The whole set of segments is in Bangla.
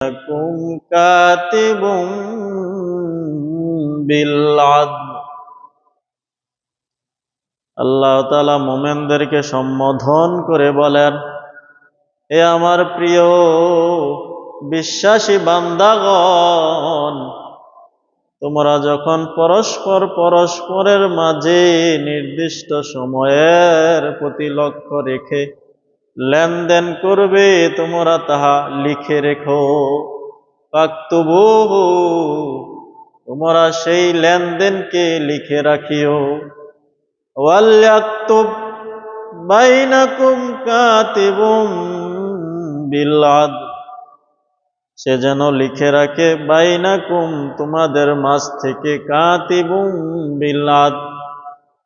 কুম কাতিবুম বিল আদল। আল্লাহ তাআলা মুমিনদেরকে সম্বোধন করে বলেন, এ আমার প্রিয় বিশ্বাসী বান্দাগণ, তোমরা যখন পরস্পরের মাঝে নির্দিষ্ট সময়ের প্রতি লক্ষ্য রেখে লেনদেন করবে, তোমরা তাহা লিখে রেখো। ফাকতুবুহু, তোমরা সেই লেনদেনকে লিখে রাখিও। ওয়ালয়াকতুব বাইনাকুম কাতিবুম বিল আদল, সে যেন লিখে রাখে বাইনাকুম, তোমাদের মাঝ থেকে, কাতিবুম বিল আদল,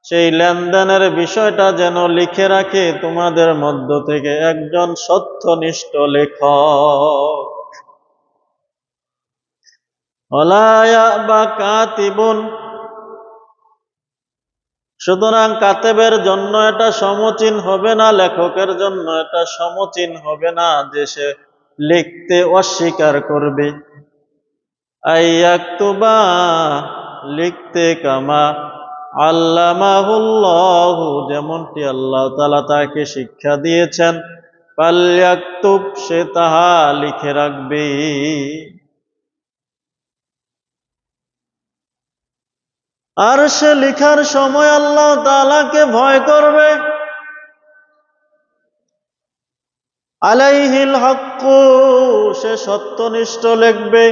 সেই লেনদেনের বিষয়টা যেন লিখে রাখে তোমাদের মধ্য থেকে একজন সত্যনিষ্ঠ লেখক। ওয়ালা ইয়াবা কাতিবুন, সুতরাং কাতেবের জন্য এটা সমচীন হবে না, লেখকের জন্য এটা সমচীন হবে না যে সে লিখতে অস্বীকার করবে। আইয়াকতুবা, লিখতে, কামা আল্লামাহুল্লাহু, যেমনটি আল্লাহ তাআলা তাকে শিক্ষা দিয়েছেন। ফালয়াকতুব, সে তাহা লিখে রাখবে। আর সে লিখার সময় আল্লাহ তাআলাকে ভয় করবে। আলাইহিল হাক্কু, সে সত্যনিষ্ঠ লিখবে।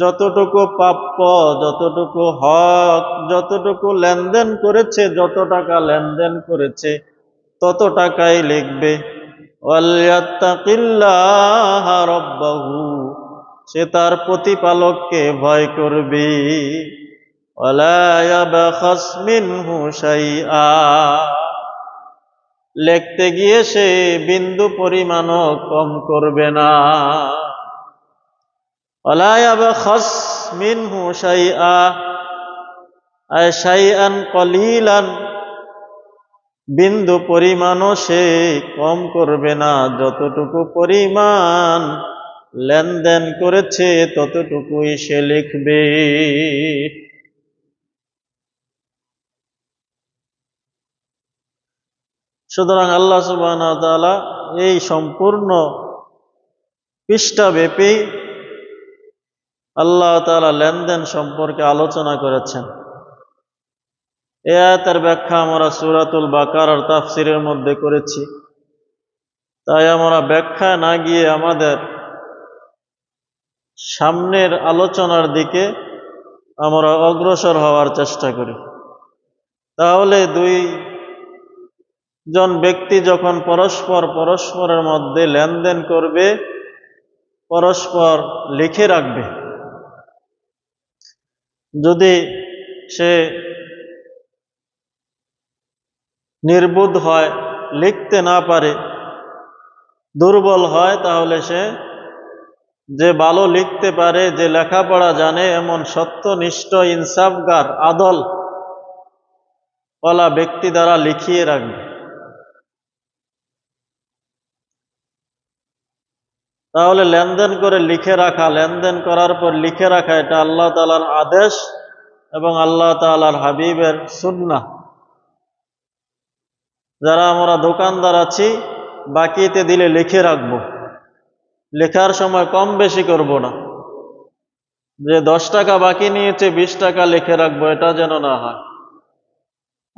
যতটুকু প্রাপ্য, যতটুকু হক, যতটুকু লেনদেন করেছে, যত টাকা লেনদেন করেছে তত টাকাই লিখবে। ওয়ালিয়াত্তাকিল্লাহা রাব্বাহু, সে তার প্রতিপালককে ভয় করবে। ওয়ালা ইয়াবখাস মিনহু শাইআ, লিখতে গিয়ে সে বিন্দু পরিমাণও কম করবে না। ওয়ালা ইয়াবখাস মিনহু শাইআ, আয় শাইআন কলিলান, বিন্দু পরিমাণও সে কম করবে না। যতটুকু পরিমাণ লেনদেন করেছে ততটুকুই সে লিখবে। সুতরাং আল্লাহ সুবহানাহু ওয়া তাআলা এই সম্পূর্ণ পৃষ্ঠাব্যাপী আল্লাহ তাআলা লেনদেন সম্পর্কে আলোচনা করেছেন। এই আয়াতের ব্যাখ্যা আমরা সূরাতুল বাকারার তাফসীরের মধ্যে করেছি, তাই আমরা ব্যাখ্যা না গিয়ে আমাদের সামনের আলোচনার দিকে আমরা অগ্রসর হওয়ার চেষ্টা করি। তাহলে দুই জন ব্যক্তি যখন পরস্পরের মধ্যে লেনদেন করবে, পরস্পর লিখে রাখবে। যদি সে নির্বুধ হয়, লিখতে না পারে, দুর্বল হয়, তাহলে সে যে ভালো লিখতে পারে, যে লেখাপড়া জানে, এমন সত্যনিষ্ঠ ইনসাফগার আদল ওয়ালা ব্যক্তি দ্বারা লিখিয়ে রাখবে। তাহলে লেনদেন করে লিখে রাখা, লেনদেন করার পর লিখে রাখা, এটা আল্লাহ তাআলার আদেশ এবং আল্লাহ তাআলার হাবিবের সুন্নাহ। যারা আমরা দোকানদার আছি, বাকিতে দিলে লিখে রাখবো, লেখার সময় কম বেশি করব না। যে 10 টাকা বাকি নিয়েছে 20 টাকা লিখে রাখবো, এটা যেন না হয়।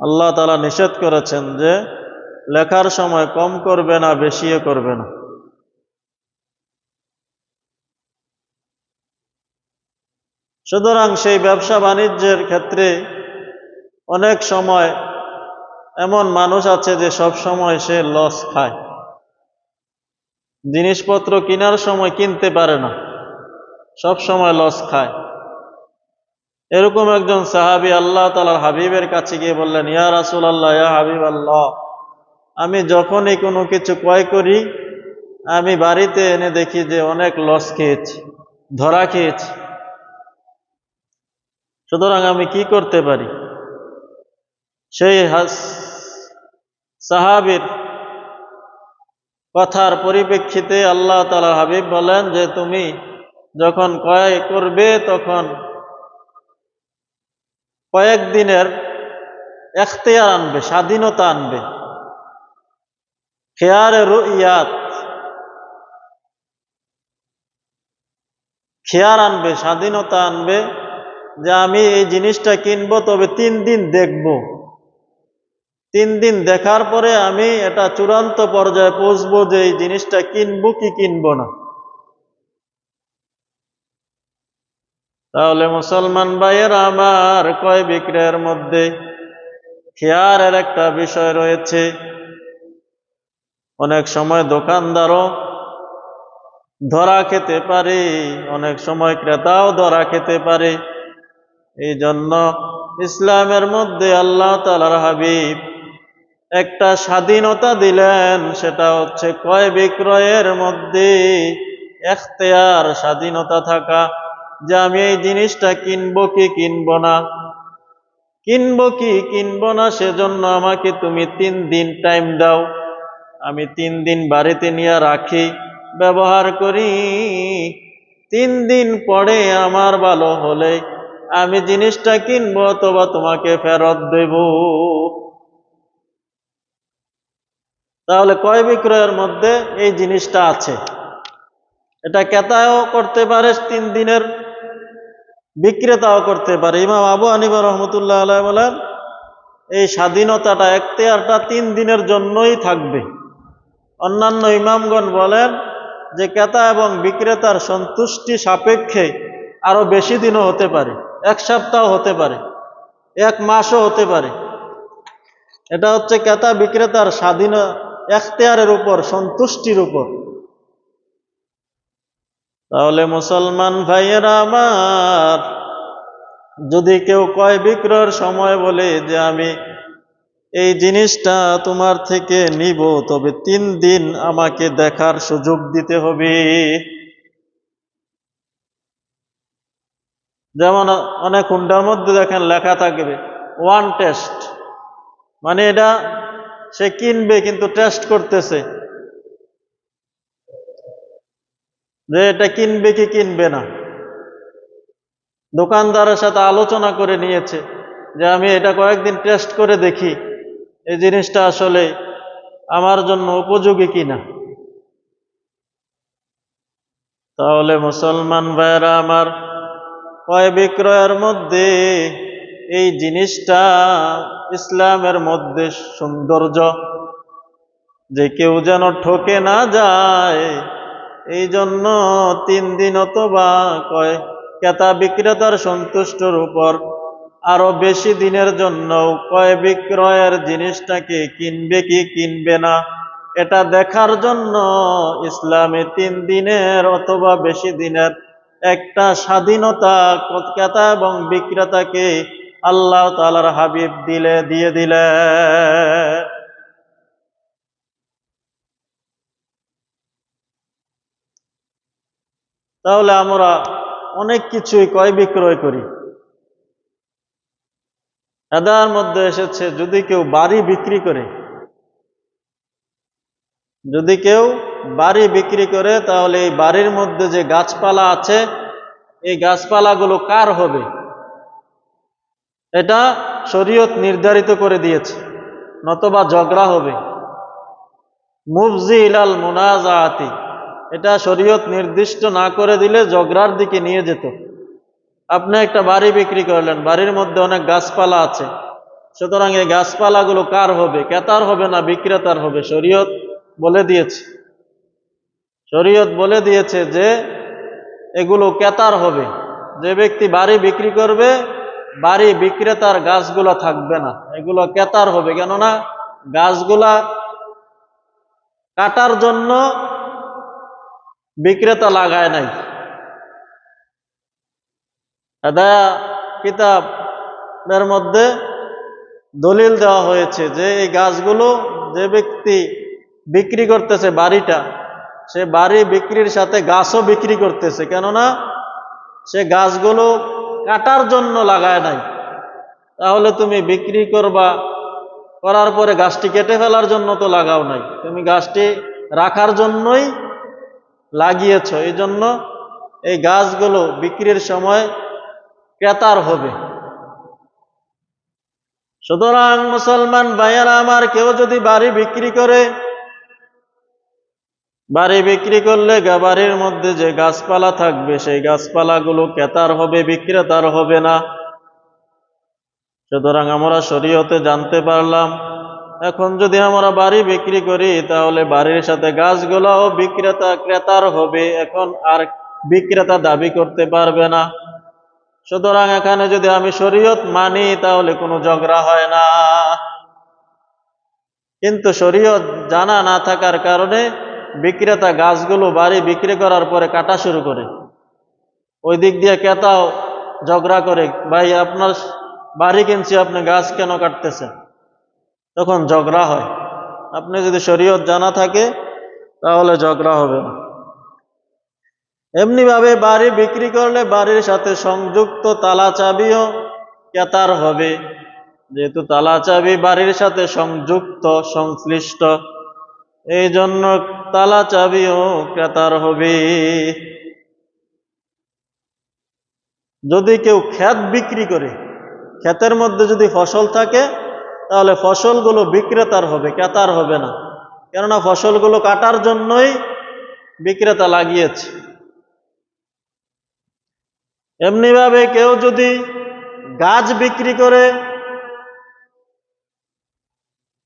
আল্লাহ তাআলা নিষেধ করেছেন যে লেখার সময় কম করবে না, বেশিও করবে না। সুতরাং সেই ব্যবসা বাণিজ্যের ক্ষেত্রে অনেক সময় এমন মানুষ আছে যে সব সময় সে লস খায়, জিনিসপত্র কেনার সময় কিনতে পারে না, সব সময় লস খায়। এরকম একজন সাহাবী আল্লাহ তাআলার হাবিবের কাছে গিয়ে বললেন, ইয়া রাসূলুল্লাহ, ইয়া হাবিবাল্লাহ, আমি যখনই কোনো কিছু ক্রয় করি, আমি বাড়িতে এনে দেখি যে অনেক লস খেয়েছি, ধরা খেয়েছি। সুতরাং আমি কি করতে পারি? সেই সাহাবীর কথার পরিপ্রেক্ষিতে আল্লাহ তাআলা হাবিব বলেন যে তুমি যখন ক্রয় করবে তখন কয়েকদিনের এখতিয়ার আনবে, স্বাধীনতা আনবে। খেয়ারে রুইয়াত, খেয়ার আনবে, স্বাধীনতা আনবে যে আমি এই জিনিসটা কিনবো, তবে 3 দিন দেখব। 3 দিন দেখার পরে আমি এটা চূড়ান্ত পর্যায়ে পৌঁছবো যে এই জিনিসটা কিনবো কি কিনবো না। তাহলে মুসলমান ভাইয়ের আমার, ক্রয় বিক্রয়ের মধ্যে খেয়ারের একটা বিষয় রয়েছে। অনেক সময় দোকানদারও ধরা খেতে পারে, অনেক সময় ক্রেতাও ধরা খেতে পারে। এই জন্য ইসলামের মধ্যে আল্লাহ তাআলার হাবিব একটা স্বাধীনতা দিলেন, সেটা হচ্ছে ক্রয় বিক্রয়ের মধ্যে এখতিয়ার, স্বাধীনতা থাকা, যে আমি এই জিনিসটা কিনবো কি কিনবো না। কিনবো কি কিনবো না সেজন্য আমাকে তুমি 3 দিন টাইম দাও। আমি 3 দিন বাড়িতে নিয়ে রাখি, ব্যবহার করি। 3 দিন পরে আমার ভালো হলে আমি জিনিসটা কিনবো অথবা তোমাকে ফেরত দেব। তাহলে ক্রয় বিক্রয়ের মধ্যে এই জিনিসটা আছে। এটা ক্রেতাও করতে পারে 3 দিনের, বিক্রেতাও করতে পারে। ইমাম আবু হানিফা রহমতুল্লাহ আলাইহি বলেন এই স্বাধীনতাটা, এখতিয়ারটা 3 দিনের জন্যই থাকবে। অন্যান্য ইমামগণ বলেন যে ক্রেতা এবং বিক্রেতার সন্তুষ্টি সাপেক্ষে আরো বেশি দিনও হতে পারে, 1 সপ্তাহ হতে পারে, 1 মাসও হতে পারে। এটা হচ্ছে ক্রেতা বিক্রেতার স্বাধীন এখতিয়ারের উপর, সন্তুষ্টির উপর। তাহলে মুসলমান ভাইয়েরা আমার, যদি কেউ ক্রয় বিক্রয়ের সময় বলে যে আমি এই জিনিসটা তোমার থেকে নিব, তবে 3 দিন আমাকে দেখার সুযোগ দিতে হবে। যেমন অনেক হুন্ডার মধ্যে দেখেন লেখা থাকবে 1 টেস্ট, মানে এটা সে কিনবে কিন্তু টেস্ট করতেছে যে এটা কিনবে কি কিনবে না। দোকানদারের সাথে আলোচনা করে নিয়েছে যে আমি এটা কয়েকদিন টেস্ট করে দেখি এই জিনিসটা আসলে আমার জন্য উপযোগী কিনা। তাহলে মুসলমান ভাইয়েরা আমার, ক্রয় বিক্রয়ের মধ্যে এই জিনিসটা ইসলামের মধ্যে সৌন্দর্য, যে কেউ যেন ঠকে না যায়। এই জন্য 3 দিন অথবা ক্রেতা বিক্রেতার সন্তুষ্টর উপর আরো বেশি দিনের জন্য ক্রয় বিক্রয়ের জিনিসটাকে কিনবে কি কিনবে না এটা দেখার জন্য ইসলামে 3 দিনের অথবা বেশি দিনের একটা স্বাধীনতা ক্রেতা এবং বিক্রেতাকে আল্লাহ তাআলার হাবিব দিয়ে দিলে। তাহলে আমরা অনেক কিছুই ক্রয় বিক্রয় করি। এদার মধ্যে এসেছে যদি কেউ বাড়ি বিক্রি করে, যদি কেউ বাড়ি বিক্রি করে, তাহলে এই বাড়ির মধ্যে যে গাছপালা আছে এই গাছপালাগুলো কার হবে, এটা শরীয়ত নির্ধারিত করে দিয়েছে, নতবা ঝগড়া হবে। মুফজি ইলাল মুনাজাআতি, এটা শরীয়ত নির্দিষ্ট না করে দিলে ঝগড়ার দিকে নিয়ে যেত। আপনি একটা বাড়ি বিক্রি করলেন, বাড়ির মধ্যে অনেক গাছপালা আছে, সুতরাং এই গাছপালাগুলো কার হবে, ক্রেতার হবে না বিক্রেতার হবে? শরীয়ত বলে দিয়েছে, শরীয়ত বলে দিয়েছে যে এগুলো ক্রেতার হবে। যে ব্যক্তি বাড়ি বিক্রি করবে, বাড়ি বিক্রেতার গাছগুলো থাকবে না, এগুলো ক্রেতার হবে। কেননা গাছগুলা কাটার জন্য বিক্রেতা লাগায় নাই। হেদায়া কিতাবের মধ্যে দলিল দেওয়া হয়েছে যে এই গাছগুলো যে ব্যক্তি বিক্রি করতেছে বাড়িটা, সে বাড়ি বিক্রির সাথে গাছও বিক্রি করতেছে, কেননা সে গাছগুলো কাটার জন্য লাগায় নাই। তাহলে তুমি বিক্রি করার পরে গাছটি কেটে ফেলার জন্য তো লাগাও নাই, তুমি গাছটি রাখার জন্যই লাগিয়েছ, এই জন্য এই গাছগুলো বিক্রির সময় ক্রেতার হবে। সুতরাং মুসলমান ভাইয়েরা আমার, কেউ যদি বাড়ি বিক্রি করে, বাড়ি বিক্রি করলে বাড়ির মধ্যে যে গাছপালা থাকবে সেই গাছপালাগুলো ক্রেতার হবে, বিক্রেতার হবে না। সুতরাং আমরা শরীয়তে জানতে পারলাম, এখন যদি আমরা বাড়ি বিক্রি করি তাহলে বাড়ির সাথে গাছগুলাও বিক্রেতা ক্রেতার হবে, এখন আর বিক্রেতা দাবি করতে পারবে না। সুতরাং এখানে যদি আমি শরীয়ত মানি তাহলে কোনো ঝগড়া হয় না। কিন্তু শরীয়ত জানা না থাকার কারণে বিক্রেতা গাছগুলো বাড়ি বিক্রি করার পরে কাটা শুরু করে, ওই দিক দিয়ে ক্রেতাও ঝগড়া করে, ভাই আপনার বাড়ি কিনছি, আপনি গাছ কেন কাটতেছেন? তখন ঝগড়া হয়। আপনি যদি শরীয়ত জানা থাকে তাহলে ঝগড়া হবে না। এমনি ভাবে বাড়ি বিক্রি করলে বাড়ির সাথে সংযুক্ত তালা চাবিও ক্রেতার হবে, যেহেতু তালা চাবি বাড়ির সাথে সংযুক্ত সংশ্লিষ্ট, এই জন্য তালা চাবিও ক্রেতার হবে। যদি কেউ ক্ষেত বিক্রি করে, ক্ষেতের মধ্যে যদি ফসল থাকে তাহলে ফসলগুলো বিক্রেতার হবে, ক্রেতার হবে না, কেননা ফসলগুলো কাটার জন্যই বিক্রেতা লাগিয়েছে। এমনিভাবে কেউ যদি গাছ বিক্রি করে,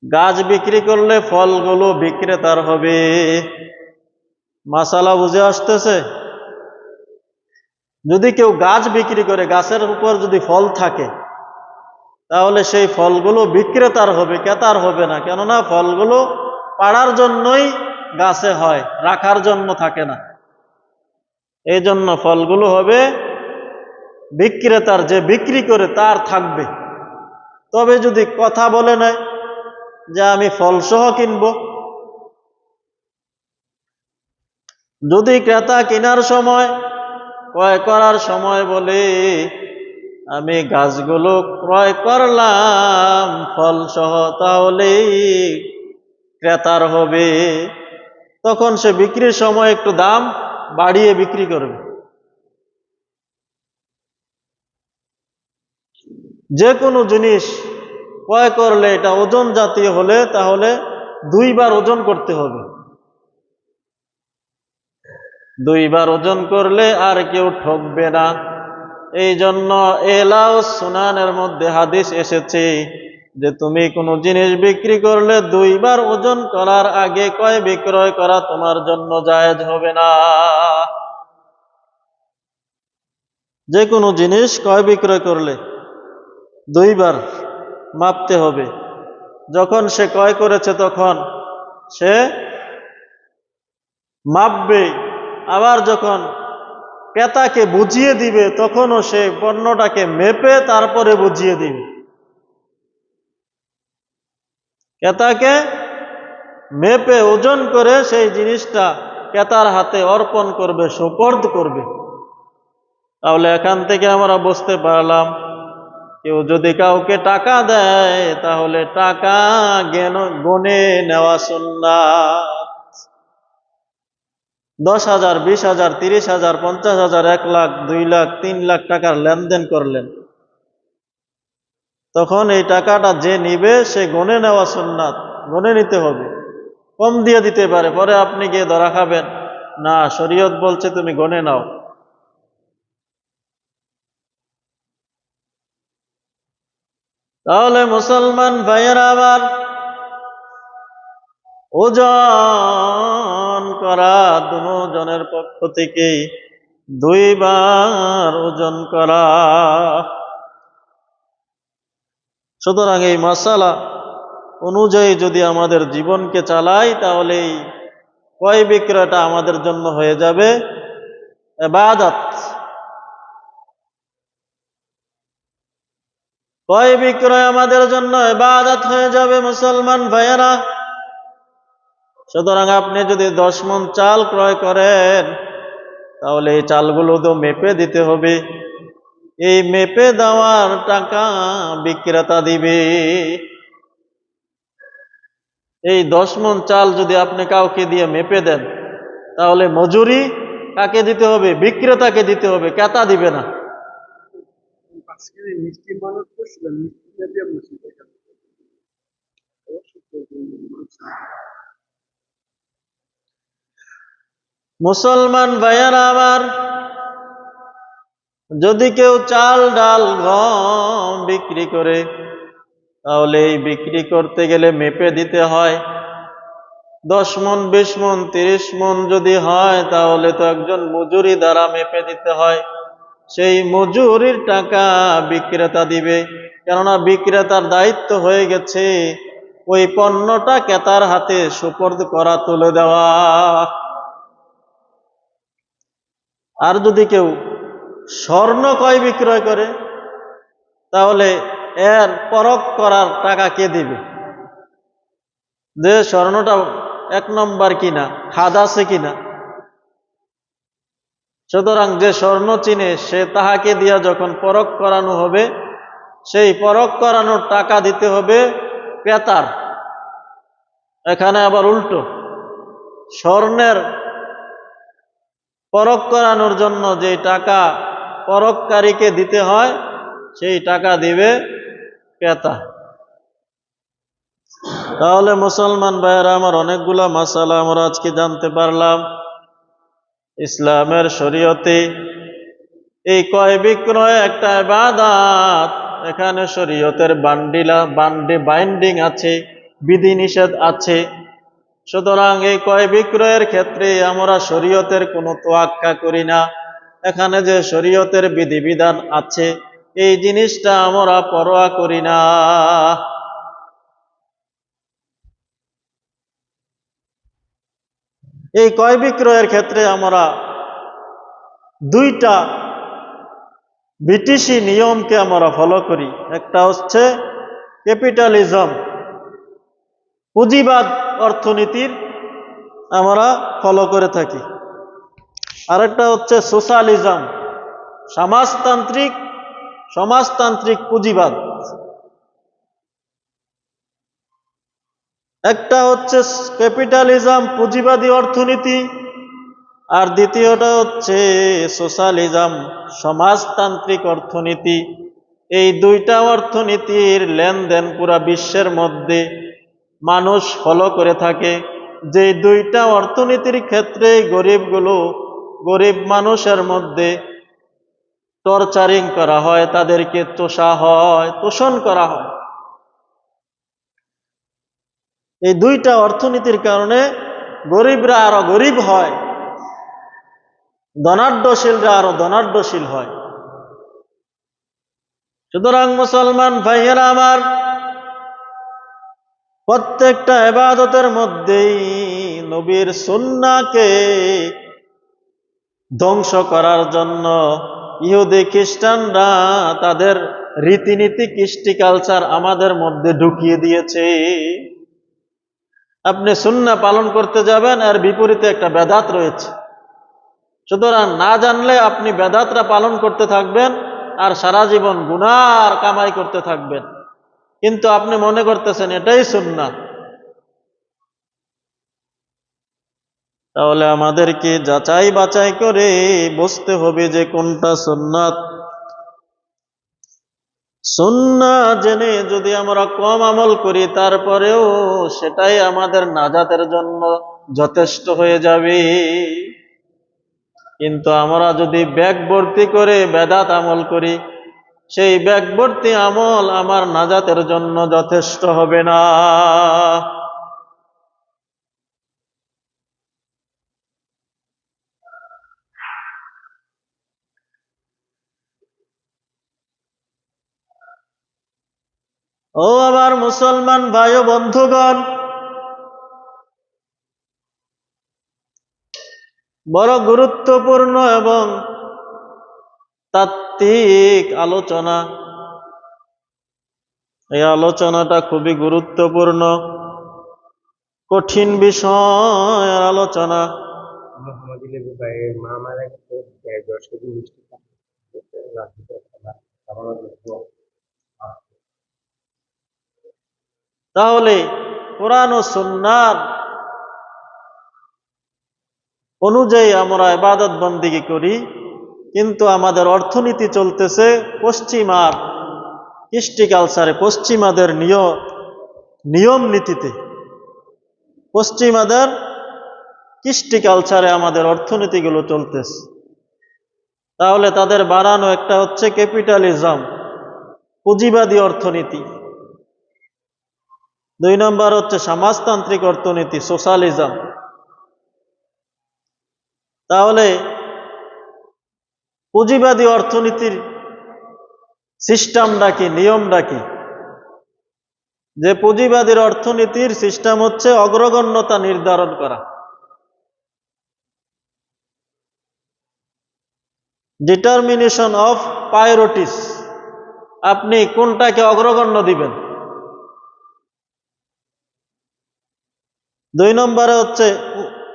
গাছ বিক্রি করলে ফলগুলো বিক্রেতার হবে। মাসালা বুঝে আসতেছে? যদি কেউ গাছ বিক্রি করে, গাছের উপর যদি ফল থাকে তাহলে সেই ফলগুলো বিক্রেতার হবে, ক্রেতার হবে না, কেননা ফলগুলো পাড়ার জন্যই গাছে হয়, রাখার জন্য থাকে না। এই জন্য ফলগুলো হবে বিক্রেতার, যে বিক্রি করে তার থাকবে। তবে যদি কথা বলে নেয় যে আমি ফলসহ কিনবো, যদি ক্রেতা কেনার সময়, ক্রয় করার সময় বলে আমি গাছগুলো ক্রয় করলাম ফলসহ, তাহলেই ক্রেতার হবে। তখন সে বিক্রির সময় একটু দাম বাড়িয়ে বিক্রি করবে। যে কোনো জিনিস ক্রয় করলে এটা ওজন জাতীয় হলে তাহলে 2 বার ওজন করতে হবে। 2 বার ওজন করলে আর কেউ ঠকবে না। এই জন্য এলাও সুনানের মধ্যে হাদিস এসেছে যে তুমি কোনো জিনিস বিক্রি করলে 2 বার ওজন করার আগে ক্রয় বিক্রয় করা তোমার জন্য জায়েজ হবে না। যে কোনো জিনিস ক্রয় বিক্রয় করলে 2 বার মাপতে হবে। যখন সে ক্রয় করেছে তখন সে মাপবে, আবার যখন ক্রেতাকে বুঝিয়ে দিবে তখনও সে পণ্যটাকে মেপে তারপরে বুঝিয়ে দিবে। ক্রেতাকে মেপে ওজন করে সেই জিনিসটা ক্রেতার হাতে অর্পণ করবে, সুপর্দ করবে। তাহলে এখান থেকে আমরা বুঝতে পারলাম, কেউ যদি কাউকে টাকা দেয় তাহলে টাকা গনে নেওয়া সুন্নাত। 10,000, 20,000, 30,000, 50,000, 1 লাখ, 2 লাখ, 3 লাখ টাকার লেনদেন করলেন, তখন এই টাকাটা যে নিবে সে গনে নেওয়া সুন্নাত, গনে নিতে হবে। কম দিয়ে দিতে পারে, পরে আপনি গিয়ে ধরা খাবেন, না শরীয়ত বলছে তুমি গনে নাও। তাহলে মুসলমান ভাইয়েরা আবার, ওজন করা দুজনের পক্ষ থেকে 2 বার ওজন করা। সুতরাং এই মাসালা অনুযায়ী যদি আমাদের জীবনকে চালাই তাহলে এই ক্রয় বিক্রয়টা আমাদের জন্য হয়ে যাবে ইবাদত। ক্রয় বিক্রয় আমাদের জন্য ইবাদত হয়ে যাবে মুসলমান ভাইয়েরা। সুতরাং আপনি যদি 10 মণ চাল ক্রয় করেন তাহলে এই চালগুলো তো মেপে দিতে হবে। এই মেপে দেওয়ার টাকা বিক্রেতা দিবে। এই 10 মণ চাল যদি আপনি কাউকে দিয়ে মেপে দেন, তাহলে মজুরি কাকে দিতে হবে? বিক্রেতাকে দিতে হবে, ক্রেতা দিবে না। মুসলমান ভাইয়ারা আমার, যদি কেউ চাল ডাল গম বিক্রি করে, তাহলে এই বিক্রি করতে গেলে মেপে দিতে হয়। 10 মণ, 20 মণ, 30 মণ যদি হয়, তাহলে তো একজন মজুরি দ্বারা মেপে দিতে হয়। সেই মজুরির টাকা বিক্রেতা দিবে, কেননা বিক্রেতার দায়িত্ব হয়ে গেছে ওই পণ্যটা ক্রেতার হাতে সুপর্দ করা, তুলে দেওয়া। আর যদি কেউ স্বর্ণ ক্রয় বিক্রয় করে, তাহলে এর পরখ করার টাকা কে দিবে? যে স্বর্ণটা 1 নম্বর কিনা, খাদ আছে কিনা। সুতরাং যে স্বর্ণ চিনে, সে তাহাকে দিয়া যখন পরখ করানো হবে, সেই পরখ করানোর টাকা দিতে হবে ক্রেতার। এখানে আবার উল্টো, স্বর্ণের পরখ করানোর জন্য যে টাকা পরখকারীকে দিতে হয়, সেই টাকা দিবে ক্রেতা। তাহলে মুসলমান ভাইয়েরা আমার, অনেকগুলা মাসালা আমরা আজকে জানতে পারলাম। ইসলামের শরীয়তে এই ক্রয় বিক্রয় একটা ইবাদত। এখানে শরীয়তের বাইন্ডিং আছে, বিধিনিষেধ আছে। সুতরাং এই ক্রয় বিক্রয়ের ক্ষেত্রে আমরা শরীয়তের কোনো তোয়াক্কা করি না। এখানে যে শরীয়তের বিধিবিধান আছে, এই জিনিসটা আমরা পরোয়া করি না। এই ক্রয় বিক্রয়ের ক্ষেত্রে আমরা 2টা বিটিসি নিয়মকে আমরা ফলো করি। একটা হচ্ছে ক্যাপিটালিজম, পুঁজিবাদ অর্থনীতির আমরা ফলো করে থাকি। আরেকটা হচ্ছে সোশ্যালিজম, সমাজতান্ত্রিক পুঁজিবাদ। একটা হচ্ছে ক্যাপিটালিজম, পুঁজিবাদী অর্থনীতি, আর দ্বিতীয়টা হচ্ছে সোশ্যালিজম, সমাজতান্ত্রিক অর্থনীতি। এই 2টা অর্থনীতির লেনদেন পুরা বিশ্বের মধ্যে মানুষ ফলো করে থাকে। যে 2টা অর্থনীতির ক্ষেত্রে গরিব মানুষের মধ্যে টর্চারিং করা হয়, তাদেরকে তোষণ করা হয়। এই 2টা অর্থনীতির কারণে গরিবরা আরো গরিব হয়, ধনাঢ্যশীলরা আরো ধনাঢ্যশীল হয়। সুতরাং মুসলমান ভাইয়েরা আমার, প্রত্যেকটা ইবাদতের মধ্যেই নবীর সুন্নাহকে ধ্বংস করার জন্য ইহুদি খ্রিস্টানরা তাদের রীতিনীতি, কৃষ্টি কালচার আমাদের মধ্যে ঢুকিয়ে দিয়েছে। আপনি সুন্নাহ পালন করতে যাবেন, এর বিপরীতে একটা বেদাত রয়েছে। সুতরাং না জানলে আপনি বেদাতরা পালন করতে থাকবেন আর সারা জীবন গুনার কামাই করতে থাকবেন, কিন্তু আপনি মনে করতেছেন এটাই সুন্নাহ। তাহলে আমাদেরকে যাচাই বাছাই করে বুঝতে হবে যে কোনটা সুন্নাত। সুন্নাহ জেনে যদি আমরা কম আমল করি, তারপরেও সেটাই আমাদের নাজাতের জন্য যথেষ্ট হয়ে যাবে। কিন্তু আমরা যদি ব্যাগ ভর্তি করে বেদাত আমল করি, সেই ব্যাগ ভর্তি আমল আমার নাজাতের জন্য যথেষ্ট হবে না। ও আমার মুসলমান ভাই ও বন্ধুগণ, বড় গুরুত্বপূর্ণ এবং তাত্ত্বিক আলোচনা। এই আলোচনাটা খুবই গুরুত্বপূর্ণ, কঠিন বিষয়ের আলোচনা। তাহলে কোরআন ও সুন্নাহর অনুযায়ী আমরা ইবাদত বন্দেগী করি, কিন্তু আমাদের অর্থনীতি চলতেছে পশ্চিমার কৃষ্টি কালচারে, পশ্চিমাদের নিয়ম নীতিতে, পশ্চিমাদের কৃষ্টি কালচারে আমাদের অর্থনীতিগুলো চলতেছে। তাহলে তাদের বানানো একটা হচ্ছে ক্যাপিটালিজম, পুঁজিবাদী অর্থনীতি। 2 নম্বর হচ্ছে সমাজতান্ত্রিক অর্থনীতি, সোশ্যালিজম। তাহলে পুঁজিবাদী অর্থনীতির সিস্টেমটা কি, নিয়মটা কি? যে পুঁজিবাদীর অর্থনীতির সিস্টেম হচ্ছে অগ্রগণ্যতা নির্ধারণ করা, ডিটারমিনেশন অফ প্রায়োরিটিস। আপনি কোনটাকে অগ্রগণ্য দিবেন। 2 নম্বরে হচ্ছে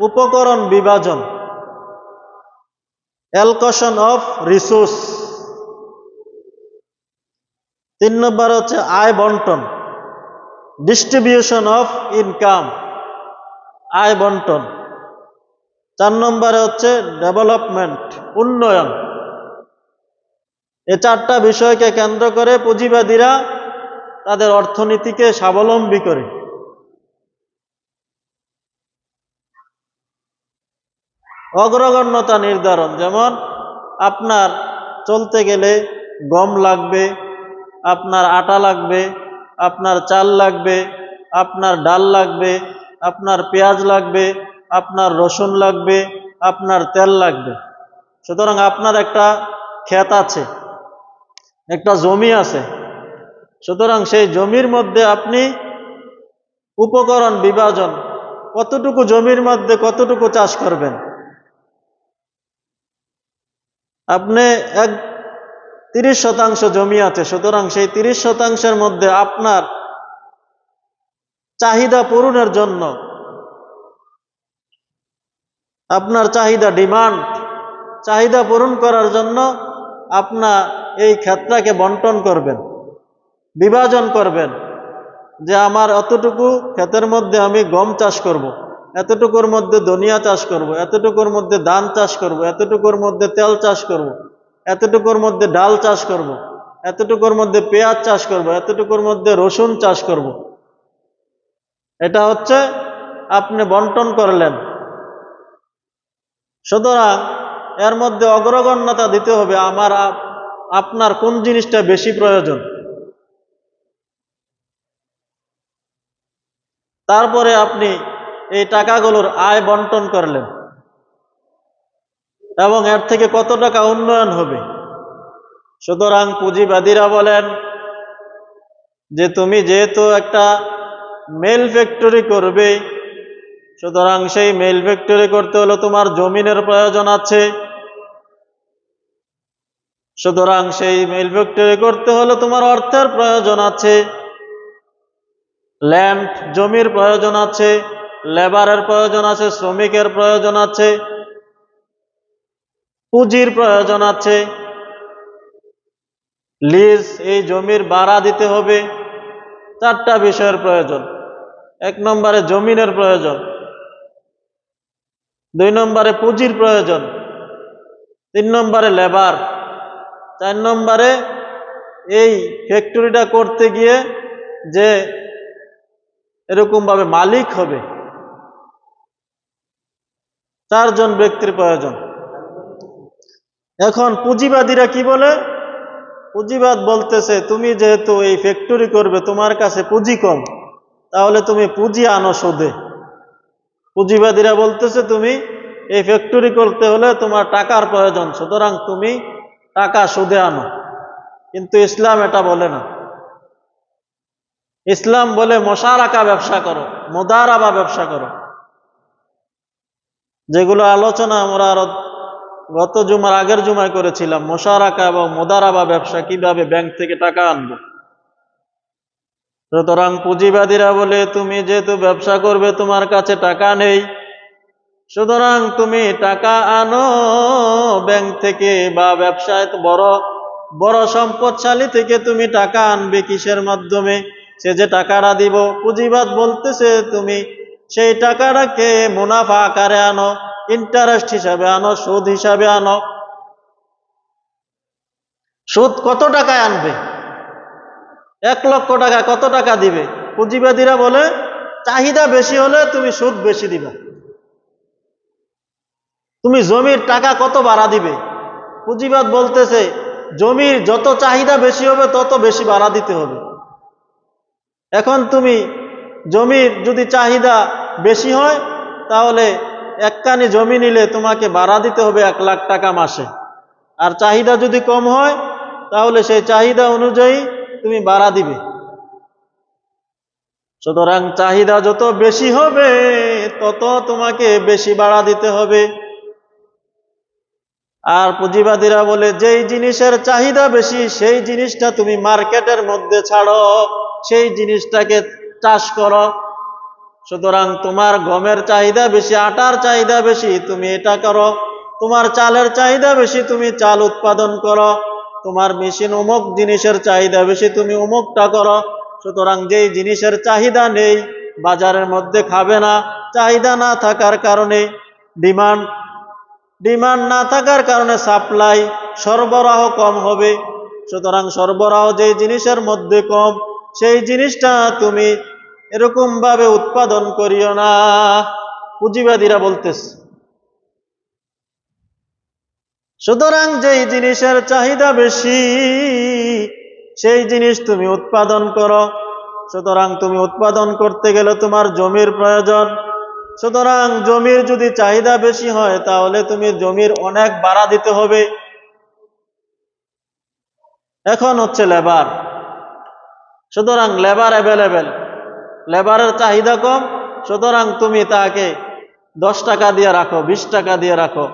উপকরণ বিভাজন, অ্যালোকেশন অফ রিসোর্স। 3 নম্বরে হচ্ছে আয় বন্টন, ডিস্ট্রিবিউশন অফ ইনকাম, আয় বন্টন। 4 নম্বরে হচ্ছে ডেভেলপমেন্ট, উন্নয়ন। এই 4টা বিষয়কে কেন্দ্র করে পুঁজিবাদীরা তাদের অর্থনীতিকে স্বাবলম্বী করে। অগ্রগণ্যতা নির্ধারণ, যেমন আপনার চলতে গেলে গম লাগবে, আপনার আটা লাগবে, আপনার চাল লাগবে, আপনার ডাল লাগবে, আপনার পেঁয়াজ লাগবে, আপনার রসুন লাগবে, আপনার তেল লাগবে। সুতরাং আপনার একটা ক্ষেত আছে, একটা জমি আছে, সুতরাং সেই জমির মধ্যে আপনি উপকরণ বিভাজন, কতটুকু জমির মধ্যে কতটুকু চাষ করবেন। আপনি 30% জমি আছে, সুতরাং সেই 30%-এর মধ্যে আপনার চাহিদা পূরণের জন্য, আপনার চাহিদা পূরণ করার জন্য আপনার এই ক্ষেত্রটাকে বন্টন করবেন, বিভাজন করবেন, যে আমার অতটুকু ক্ষেতের মধ্যে আমি গম চাষ করব, এতটুকুর মধ্যে ধনিয়া চাষ করব, এতটুকুর মধ্যে ধান চাষ করব, এতটুকুর মধ্যে তেল চাষ করব, এতটুকুর মধ্যে ডাল চাষ করব, এতটুকুর মধ্যে পেঁয়াজ চাষ করব, এতটুকুর মধ্যে রসুন চাষ করব। এটা হচ্ছে আপনি বন্টন করলেন। সুতরাং এর মধ্যে অগ্রগণ্যতা দিতে হবে, আপনার কোন জিনিসটা বেশি প্রয়োজন। তারপরে আপনি এই টাকাগুলোর আয় বন্টন করলেন এবং এর থেকে কত টাকা উন্নয়ন হবে। সুতরাং পুঁজিবাদীরা বলেন যে তুমি যেহেতু একটা মেল ফ্যাক্টরি করবে, সুতরাং সেই মেল ফ্যাক্টরি করতে হলে তোমার জমিনের প্রয়োজন আছে, সুতরাং সেই মেল ফ্যাক্টরি করতে হলে তোমার অর্থের প্রয়োজন আছে, ল্যান্ড জমির প্রয়োজন আছে, লেবারের প্রয়োজন আছে, শ্রমিকের প্রয়োজন আছে, পুঁজির প্রয়োজন আছে, লিজ এই জমির ভাড়া দিতে হবে। 4টা বিষয়ের প্রয়োজন। 1 নম্বরে জমিনের প্রয়োজন, 2 নম্বরে পুঁজির প্রয়োজন, 3 নম্বরে লেবার, 4 নম্বরে এই ফ্যাক্টরিটা করতে গিয়ে যে এরকম ভাবে মালিক হবে, 4 জন ব্যক্তির প্রয়োজন। এখন পুঁজিবাদীরা কি বলে? পুঁজিবাদ বলতেছে তুমি যেহেতু এই ফ্যাক্টরি করবে, তোমার কাছে পুঁজি কম, তাহলে তুমি পুঁজি আনো সুদে। পুঁজিবাদীরা বলতেছে তুমি এই ফ্যাক্টরি করতে হলে তোমার টাকার প্রয়োজন, সুতরাং তুমি টাকা সুদে আনো। কিন্তু ইসলাম এটা বলে না। ইসলাম বলে মুশারাকা ব্যবসা করো, মুদারাবা ব্যবসা করো, যেগুলো আলোচনা আমরা আরো গত জুমার আগের জুমায় করেছিলাম। মুশারাকা এবং মুদারাবা ব্যবসা, কিভাবে ব্যাংক থেকে টাকা আনবো। সুতরাং পুঁজিবাদীরা বলে তুমি যেহেতু ব্যবসা করবে, তোমার কাছে টাকা নেই, সুতরাং তুমি টাকা আনো ব্যাংক থেকে, বা ব্যবসায় বড় বড় সম্পদশালী থেকে তুমি টাকা আনবে। কিসের মাধ্যমে? সে যে টাকাটা দিব, পুঁজিবাদ বলতেছে তুমি সেই টাকাটাকে মুনাফা আকারে আনো, ইন্টারেস্ট হিসাবে আনো, সুদ হিসাবে আনো। সুদ কত টাকায় আনবে? 1,00,000 টাকা কত টাকা দিবে? পুঁজিবাদীরা বলে চাহিদা বেশি হলে তুমি সুদ বেশি দিবে। তুমি জমির টাকা কত ভাড়া দিবে? পুঁজিবাদ বলতেছে জমির যত চাহিদা বেশি হবে তত বেশি ভাড়া দিতে হবে। এখন তুমি জমির যদি চাহিদা বেশি হয় তাহলে একখানি জমি নিলে তোমাকে ভাড়া দিতে হবে 1,00,000 টাকা মাসে। আর চাহিদা যদি কম হয় তাহলে সেই চাহিদা অনুযায়ী তুমি ভাড়া দিবে। সুতরাং চাহিদা যত বেশি হবে তত তোমাকে বেশি ভাড়া দিতে হবে। আর পুঁজিবাদীরা বলে যেই জিনিসের চাহিদা বেশি সেই জিনিসটা তুমি মার্কেটের মধ্যে ছাড়ো, সেই জিনিসটাকে চাষ করো। সুতরাং তোমার গমের চাহিদা বেশি, আটার চাহিদা বেশি, তুমি এটা করো। তোমার চালের চাহিদা বেশি, তুমি চাল উৎপাদন করো। তোমার মেশিন অমুক জিনিসের চাহিদা বেশি, তুমি অমুকটা করো। সুতরাং যেই জিনিসের চাহিদা নেই বাজারের মধ্যে খাবে না, চাহিদা না থাকার কারণে ডিমান্ড না থাকার কারণে সাপ্লাই, সরবরাহ কম হবে। সুতরাং সরবরাহ যেই জিনিসের মধ্যে কম সেই জিনিসটা তুমি এরকম ভাবে উৎপাদন করিও না, পুঁজিবাদীরা বলতেছে। সুতরাং যেই জিনিসের চাহিদা বেশি সেই জিনিস তুমি উৎপাদন করো। সুতরাং তুমি উৎপাদন করতে গেলে তোমার জমির প্রয়োজন। সুতরাং জমির যদি চাহিদা বেশি হয় তাহলে তুমি জমির অনেক ভাড়া দিতে হবে। এখন হচ্ছে লেবার। সুতরাং লেবার অ্যাভেলেবেল, লেবারের চাহিদা কম, সুতরাং তুমি তাকে 10 টাকা দিয়ে রাখো, 20 টাকা দিয়ে রাখো।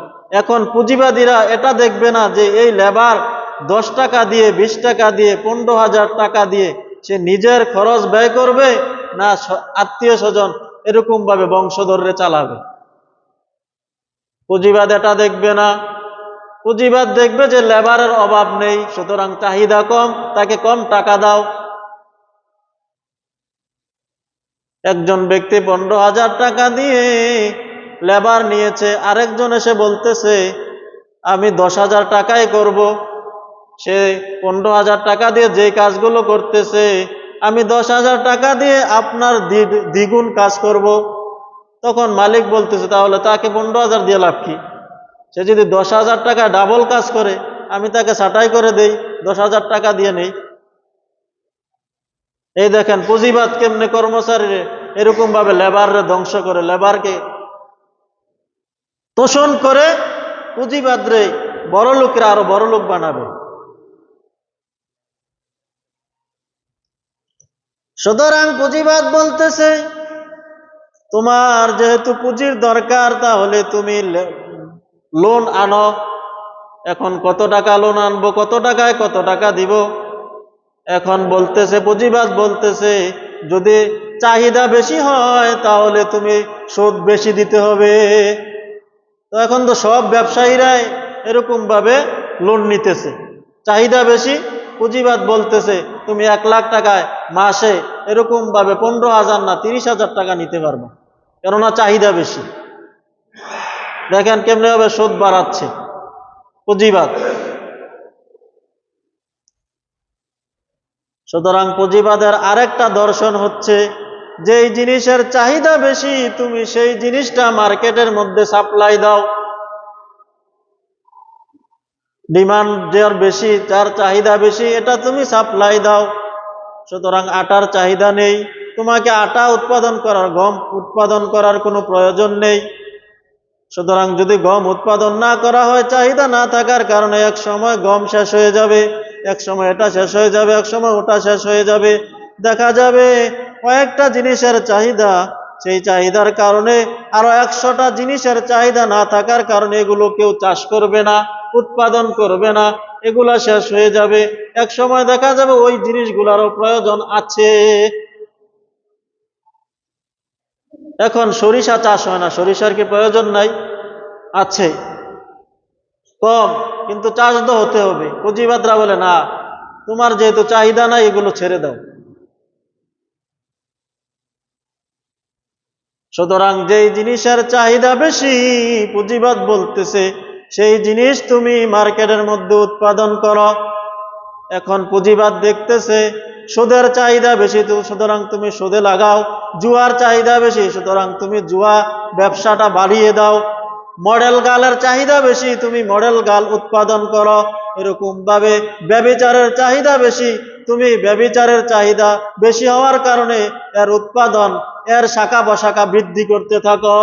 এখন পুঁজিবাদীরা এটা দেখবে না যে এই লেবার 10 টাকা দিয়ে, 20 টাকা দিয়ে, 15,000 টাকা দিয়ে সে নিজের খরচ ব্যয় করবে না আত্মীয় স্বজন এরকম ভাবে বংশধরে চালাবে। পুঁজিবাদ এটা দেখবে না। পুঁজিবাদ দেখবে যে লেবারের অভাব নেই, সুতরাং চাহিদা কম, তাকে কম টাকা দাও। একজন ব্যক্তি 15,000 টাকা দিয়ে লেবার নিয়েছে, আরেকজন এসে বলতেছে আমি 10,000 টাকায় করব। সে 15,000 টাকা দিয়ে যে কাজগুলো করতেছে আমি 10,000 টাকা দিয়ে আপনার দ্বিগুণ কাজ করব। তখন মালিক বলতেছে তাহলে তাকে 15,000 দিয়ে লাভ কি? সে যদি 10,000 টাকা ডাবল কাজ করে আমি তাকে ছাঁটাই করে দেই, 10,000 টাকা দিয়ে নেই। এই দেখেন পুঁজিবাদ কেমনে কর্মচারীরে এরকম ভাবে লেবাররে ধ্বংস করে, লেবারকে তোষণ করে পুঁজিবাদরে বড় লোকরা আরো বড় লোক বানাবে। সুতরাং পুঁজিবাদ বলতেছে তোমার যেহেতু পুঁজির দরকার তাহলে তুমি লোন আনো। এখন কত টাকা লোন আনবো, কত টাকায় কত টাকা দিব? এখন বলতেছে পুঁজিবাদ বলতেছে যদি চাহিদা বেশি হয় তাহলে তুমি সুদ বেশি দিতে হবে। তো এখন তো সব ব্যবসায়ীরাই এরকম ভাবে লোন নিতেছে, চাহিদা বেশি। পুঁজিবাদ বলতেছে তুমি 1,00,000 টাকায় মাসে এরকম ভাবে 15,000 না 30,000 টাকা নিতে পারবে, কেননা চাহিদা বেশি। দেখেন কেমনে ভাবে সুদ বাড়াচ্ছে পুঁজিবাদ। সুতরাং পুঁজিবাদের আরেকটা দর্শন হচ্ছে যেই জিনিসের চাহিদা বেশি তুমি সেই জিনিসটা মার্কেটের মধ্যে সাপ্লাই দাও। ডিমান্ড যার বেশি, যার চাহিদা বেশি, এটা তুমি সাপ্লাই দাও। সুতরাং আটার চাহিদা নেই, তোমাকে আটা উৎপাদন করার, গম উৎপাদন করার কোনো প্রয়োজন নেই। সুতরাং যদি গম উৎপাদন না করা হয় চাহিদা না থাকার কারণে এক সময় গম শেষ হয়ে যাবে, এক সময় এটা শেষ হয়ে যাবে, এক সময় ওটা শেষ হয়ে যাবে। দেখা যাবে কয়েকটা জিনিসের চাহিদা, সেই চাহিদার কারণে আরো 100টা জিনিসের চাহিদা না থাকার কারণে এগুলো কেউ চাষ করবে না, উৎপাদন করবে না, এগুলা শেষ হয়ে যাবে। এক সময় দেখা যাবে ওই জিনিসগুলোরও প্রয়োজন আছে। এখন সরিষা চাষ হয় না, সরিষার কি প্রয়োজন নাই? আছে, কম, কিন্তু চাষ তো হতে হবে। পুঁজিবাদরা বলে না, তোমার যেহেতু চাহিদা নাই এগুলো ছেড়ে দাও। সুতরাং যেই জিনিসের চাহিদা বেশি, পুঁজিবাদ বলতেছে সেই জিনিস তুমি মার্কেটের মধ্যে উৎপাদন করো। এখন পুঁজিবাদ দেখতেছে সুদের চাহিদা বেশি, সুতরাং তুমি সুদে লাগাও। জুয়ার চাহিদা বেশি, সুতরাং তুমি জুয়া ব্যবসাটা বাড়িয়ে দাও। মডেল গালের চাহিদা বেশি, তুমি মডেল গাল উৎপাদন করো। এরকম ভাবে ব্যভিচারের চাহিদা বেশি, তুমি ব্যভিচারের চাহিদা বেশি হওয়ার কারণে এর উৎপাদন, এর শাখা প্রশাখা বৃদ্ধি করতে থাকো।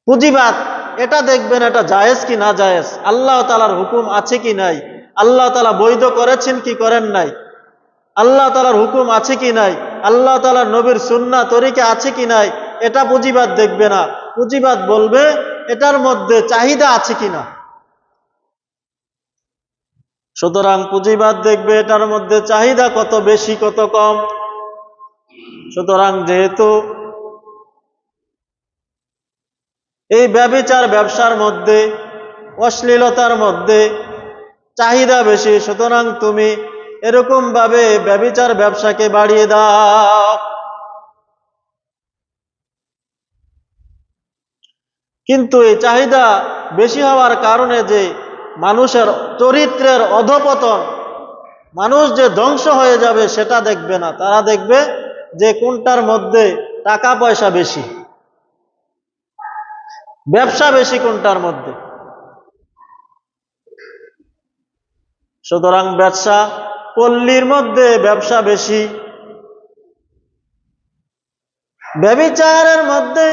পুঁজিবাদ এটা দেখবেন এটা জায়েজ কি না জায়েজ, আল্লাহ তাআলার হুকুম আছে কি নাই, আল্লাহ তাআলা বৈধ করেছেন কি করেন নাই, আল্লাহ তাআলার হুকুম আছে কি নাই, আল্লাহ তাআলার নবীর সুন্নাহ তরিকা আছে কি নাই, এটা পুঁজিবাদ দেখবে না। পুঁজিবাদ বলবে এটার মধ্যে চাহিদা আছে কিনা। সুতরাং পুঁজিবাদ দেখবে এটার মধ্যে চাহিদা কত বেশি কত কম। সুতরাং যেহেতু এই ব্যভিচার ব্যবসার মধ্যে, অশ্লীলতার মধ্যে চাহিদা বেশি, সুতরাং তুমি এরকম ভাবে ব্যভিচার ব্যবসাকে বাড়িয়ে দাও। কিন্তু এই চাহিদা বেশি হওয়ার কারণে যে মানুষের চরিত্রের অধপতন, মানুষ যে ধ্বংস হয়ে যাবে সেটা দেখবে না। তারা দেখবে যে কোনটার মধ্যে টাকা পয়সা বেশি, ব্যবসা বেশি কোনটার মধ্যে। সুতরাং ব্যবসা, পল্লীর মধ্যে ব্যবসা বেশি, ব্যভিচারের মধ্যে,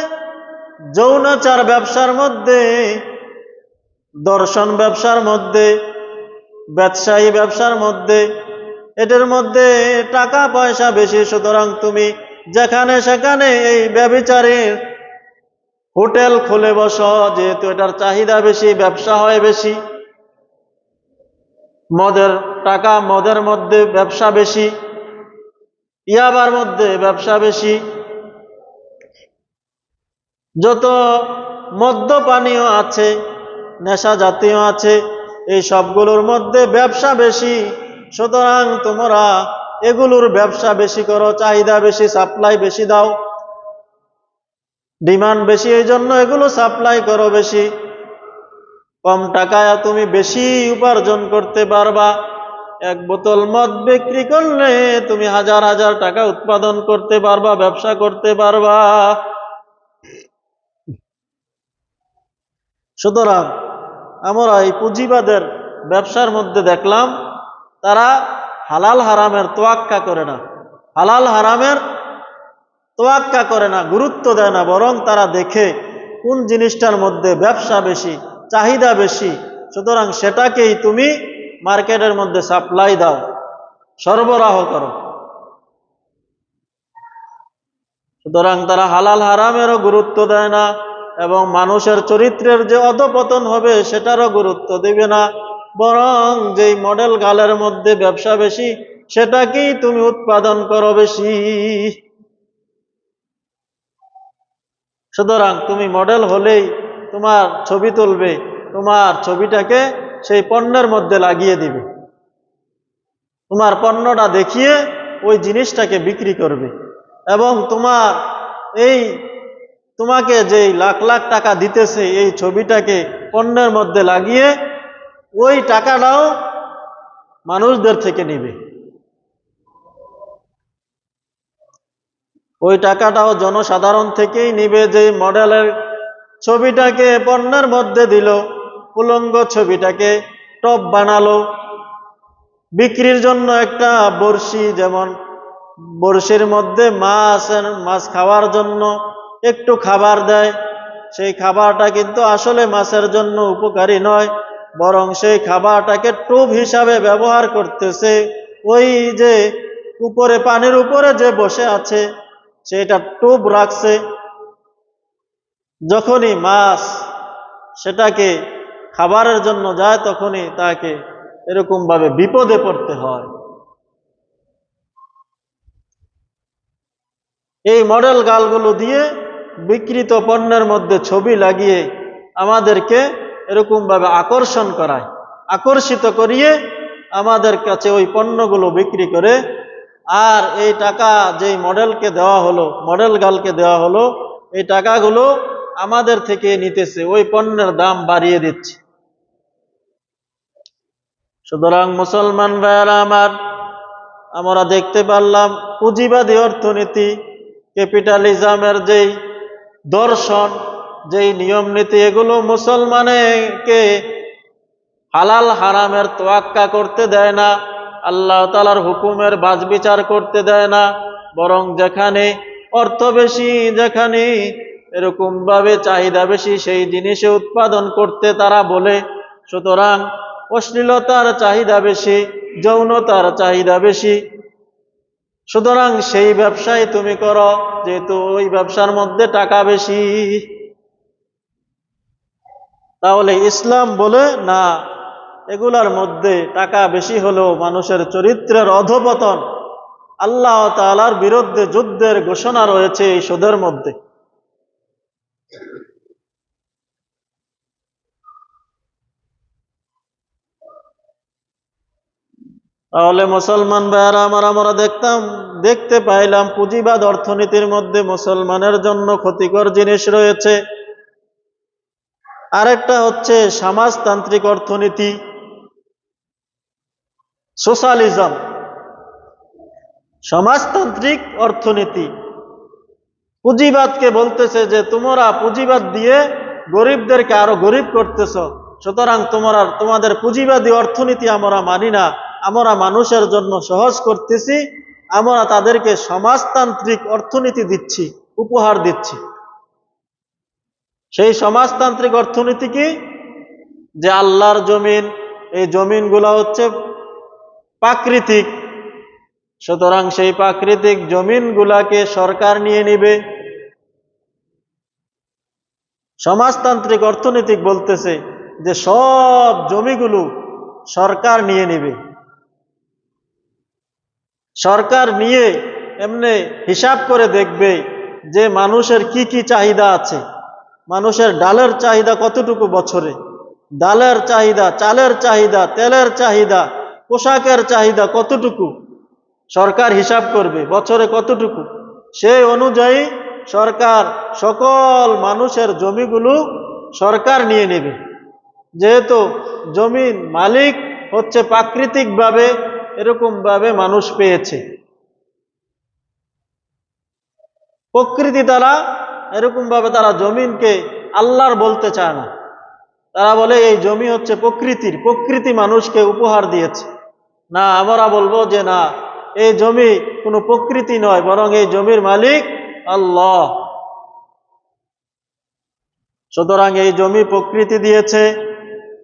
যৌনাচার ব্যবসার মধ্যে, দর্শন ব্যবসার মধ্যে, ব্যবসায়ী ব্যবসার মধ্যে, এটার মধ্যে টাকা পয়সা বেশি। সুতরাং তুমি যেখানে সেখানে এই ব্যভিচারের হোটেল খুলে বসো, যেহেতু এটার চাহিদা বেশি, ব্যবসা হয় বেশি। মদের টাকা, মদের মধ্যে ব্যবসা বেশি, ইয়াবার মধ্যে ব্যবসা বেশি, যত মদ্যপানীয় আছে, নেশা জাতীয় আছে, এই সবগুলোর মধ্যে ব্যবসা বেশি। সুতরাং তোমরা এগুলোর ব্যবসা বেশি করো, চাহিদা বেশি, সাপ্লাই বেশি দাও, ডিমান্ড বেশি, এই জন্য এগুলো সাপ্লাই করো বেশি। কম টাকায় তুমি বেশি উপার্জন করতে পারবা। এক বোতল মদ বিক্রি করলে তুমি হাজার হাজার টাকা উৎপাদন করতে পারবা, ব্যবসা করতে পারবা। সুতরাং আমরা এই পুঁজিবাদের ব্যবসার মধ্যে দেখলাম তারা হালাল হারামের তোয়াক্কা করে না, হালাল হারামের তোয়াক্কা করে না, গুরুত্ব দেয় না, বরং তারা দেখে কোন জিনিসটার মধ্যে ব্যবসা বেশি, চাহিদা বেশি, সুতরাং সেটাকেই তুমি মার্কেটের মধ্যে সাপ্লাই দাও, সরবরাহ করো। সুতরাং তারা হালাল হারামেরও গুরুত্ব দেয় না এবং মানুষের চরিত্রের যে অধপতন হবে সেটারও গুরুত্ব দেবে না, বরং যেই মডেল গালের মধ্যে ব্যবসা বেশি সেটাকেই তুমি উৎপাদন করো বেশি। সুতরাং তুমি মডেল হলেই তোমার ছবি তুলবে, তোমার ছবিটাকে সেই পণ্যের মধ্যে লাগিয়ে দিবে, তোমার পণ্যটা দেখিয়ে ওই জিনিসটাকে বিক্রি করবে এবং তোমার এই তোমাকে যেই লাখ লাখ টাকা দিতেছে এই ছবিটাকে পণ্যের মধ্যে লাগিয়ে ওই টাকাটাও মানুষদের থেকে নিবে, ওই টাকাটাও জনসাধারণ থেকেই নিবে। যে মডেলের ছবিটাকে পণ্যের মধ্যে দিল, উলঙ্গ ছবিটাকে টপ বানালো, বিক্রির জন্য একটা বড়শি, যেমন বড়শির মধ্যে মাছ খাওয়ার জন্য একটু খাবার দেয়, সেই খাবারটা কিন্তু আসলে মাছের জন্য উপকারী নয়, বরং সেই খাবারটাকে টোপ হিসাবে ব্যবহার করতেছে। ওই যে উপরে পানির উপরে যে বসে আছে সেটা টোপ রাখছে, যখনই মাছ সেটাকে খাবারের জন্য যায় তখনই তাকে এরকম ভাবে বিপদে পড়তে হয়। এই মডেল গালগুলো দিয়ে বিকৃত পণ্যের মধ্যে ছবি লাগিয়ে আমাদেরকে এরকম ভাবে আকর্ষণ করায়, আকর্ষিত করিয়ে আমাদের কাছে ওই পণ্যগুলো বিক্রি করে আর এই টাকা যেই মডেলকে দেওয়া হলো, মডেল গার্লকে দেওয়া হলো, এই টাকাগুলো আমাদের থেকে নিতেছে, ওই পণ্যের দাম বাড়িয়ে দিচ্ছে। সুতরাং মুসলমান ভাইয়েরা আমার, আমরা দেখতে পারলাম পুঁজিবাদী অর্থনীতি, ক্যাপিটালিজমের যেই দর্শন, যেই নিয়ম নীতি, এগুলো মুসলমানকে হালাল হারামের তোয়াক্কা করতে দেয় না, আল্লাহ তাআলার হুকুমের বাছবিচার করতে দেয় না, বরং যেখানে অর্থ বেশি, যেখানে এরকম ভাবে চাহিদা বেশি, সেই জিনিসে উৎপাদন করতে তারা বলে। সুতরাং অশ্লীলতার চাহিদা বেশি, যৌনতার চাহিদা বেশি, সুতরাং সেই ব্যবসায় তুমি করো, যেহেতু ওই ব্যবসার মধ্যে টাকা বেশি। তাহলে ইসলাম বলে না, এগুলার মধ্যে টাকা বেশি হলেও মানুষের চরিত্রের অধঃপতন, আল্লাহ তাআলার বিরুদ্ধে যুদ্ধের ঘোষণা রয়েছে এই সুদের মধ্যে। তাহলে মুসলমান ভাইয়ারা আমার, আমরা দেখতে পাইলাম পুঁজিবাদ অর্থনীতির মধ্যে মুসলমানের জন্য ক্ষতিকর জিনিস রয়েছে। আরেকটা হচ্ছে সমাজতান্ত্রিক অর্থনীতি, সোশ্যালিজম। সমাজতান্ত্রিক অর্থনীতি পুঁজিবাদকে বলতেছে যে তোমরা পুঁজিবাদ দিয়ে গরিবদেরকে আরো গরিব করতেছ, সুতরাং তোমাদের পুঁজিবাদী অর্থনীতি আমরা মানি না, আমরা মানুষের জন্য সহজ করতেছি, আমরা তাদেরকে সমাজতান্ত্রিক অর্থনীতি দিচ্ছি, উপহার দিচ্ছি। সেই সমাজতান্ত্রিক অর্থনীতি কি? যে আল্লাহর জমিন, এই জমিনগুলো হচ্ছে প্রাকৃতিক, সুতরাং সেই প্রাকৃতিক জমিনগুলাকে সরকার নিয়ে নেবে। সমাজতান্ত্রিক অর্থনীতিক বলতেছে যে সব জমিগুলো সরকার নিয়ে নেবে। সরকার নিয়ে এমনি হিসাব করে দেখবে যে মানুষের কি কি চাহিদা আছে, মানুষের ডালের চাহিদা কতটুকু বছরে, ডালের চাহিদা, চালের চাহিদা, তেলের চাহিদা, পোশাকের চাহিদা কতটুকু, সরকার হিসাব করবে বছরে কতটুকু। সেই অনুযায়ী সরকার সকল মানুষের জমিগুলো সরকার নিয়ে নেবে। যেহেতু জমির মালিক হচ্ছে প্রাকৃতিকভাবে, এরকম ভাবে মানুষ পেয়েছে, প্রকৃতি দ্বারা এরকম ভাবে তারা জমিনকে আল্লাহর বলতে চায় না, তারা বলে এই জমি হচ্ছে প্রকৃতির, প্রকৃতি মানুষকে উপহার দিয়েছে। না, আমরা বলবো যে না, এই জমি কোনো প্রকৃতি নয়, বরং এই জমির মালিক আল্লাহ। সুতরাং এই জমি প্রকৃতি দিয়েছে,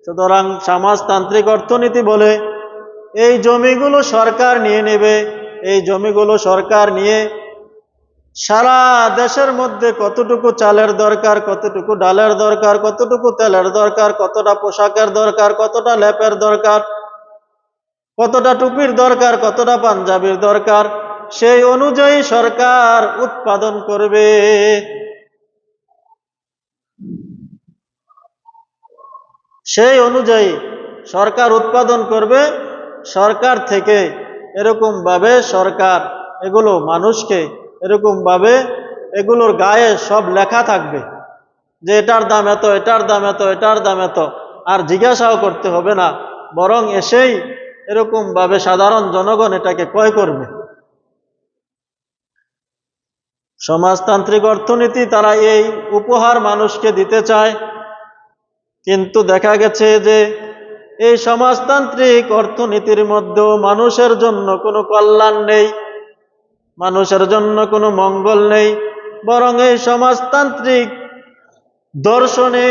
সুতরাং সমাজতান্ত্রিক অর্থনীতি বলে এই জমিগুলো সরকার নিয়ে নেবে। এই জমিগুলো সরকার নিয়ে সারা দেশের মধ্যে কতটুকু চালের দরকার, কতটুকু ডালের দরকার, কতটুকু তেলের দরকার, কতটা পোশাকের দরকার, কতটা লেপের দরকার, কতটা টুপির দরকার, কতটা পাঞ্জাবির দরকার, সেই অনুযায়ী সরকার উৎপাদন করবে। সেই অনুযায়ী সরকার উৎপাদন করবে। সরকার থেকে এরকম ভাবে সরকার এগুলো মানুষকে এরকম ভাবে, এগুলোর গায়ে সব লেখা থাকবে যে এটার দাম এত, এটার দাম এত, এটার দাম এত, আর জিজ্ঞাসাও করতে হবে না, বরং এসেই এরকম ভাবে সাধারণ জনগণ এটাকে ক্রয় করবে। সমাজতান্ত্রিক অর্থনীতি তারা এই উপহার মানুষকে দিতে চায়, কিন্তু দেখা গেছে যে এই সমাজতান্ত্রিক অর্থনীতির মধ্যেও মানুষের জন্য কোনো কল্যাণ নেই, মানুষের জন্য কোনো মঙ্গল নেই, বরং এই সমাজতান্ত্রিক দর্শনে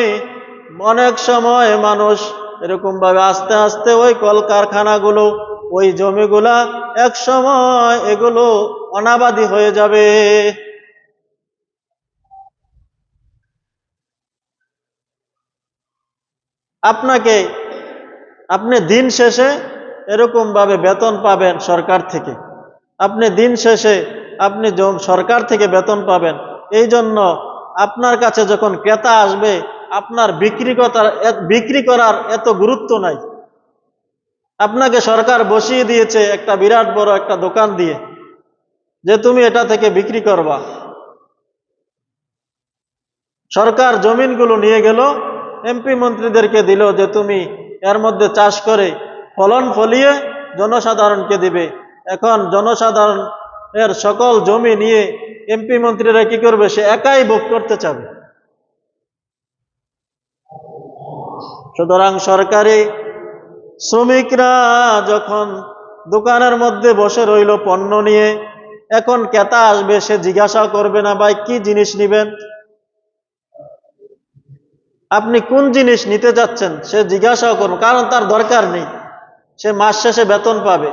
অনেক সময় মানুষ এরকম ভাবে আস্তে আস্তে ওই কলকারখানাগুলো, ওই জমিগুলা এক সময় এগুলো অনাবাদি হয়ে যাবে। আপনি দিন শেষে এরকম ভাবে বেতন পাবেন সরকার থেকে, আপনি দিন শেষে আপনি সরকার থেকে বেতন পাবেন। এই জন্য আপনার কাছে যখন ক্রেতা আসবে, আপনার বিক্রি করার এত গুরুত্ব নাই। আপনাকে সরকার বসিয়ে দিয়েছে একটা বিরাট বড় একটা দোকান দিয়ে, যে তুমি এটা থেকে বিক্রি করবা। সরকার জমিনগুলো নিয়ে গেল, এমপি মন্ত্রীদেরকে দিল যে তুমি এর মধ্যে চাষ করে ফলন ফলিয়ে জনসাধারণকে দিবে। এখন জনসাধারণ এর সকল জমি নিয়ে এমপি মন্ত্রীরা কি করবে? সে একাই ভোগ করতে চাবে। সুতরাং সরকারি শ্রমিকরা যখন দোকানের মধ্যে বসে রইল পণ্য নিয়ে, এখন ক্রেতা আসবে, সে জিজ্ঞাসা করবে না ভাই কি জিনিস নিবেন, আপনি কোন জিনিস নিতে যাচ্ছেন, সে জিজ্ঞাসাও করবে, কারণ তার দরকার নেই, সে মাস শেষে বেতন পাবে।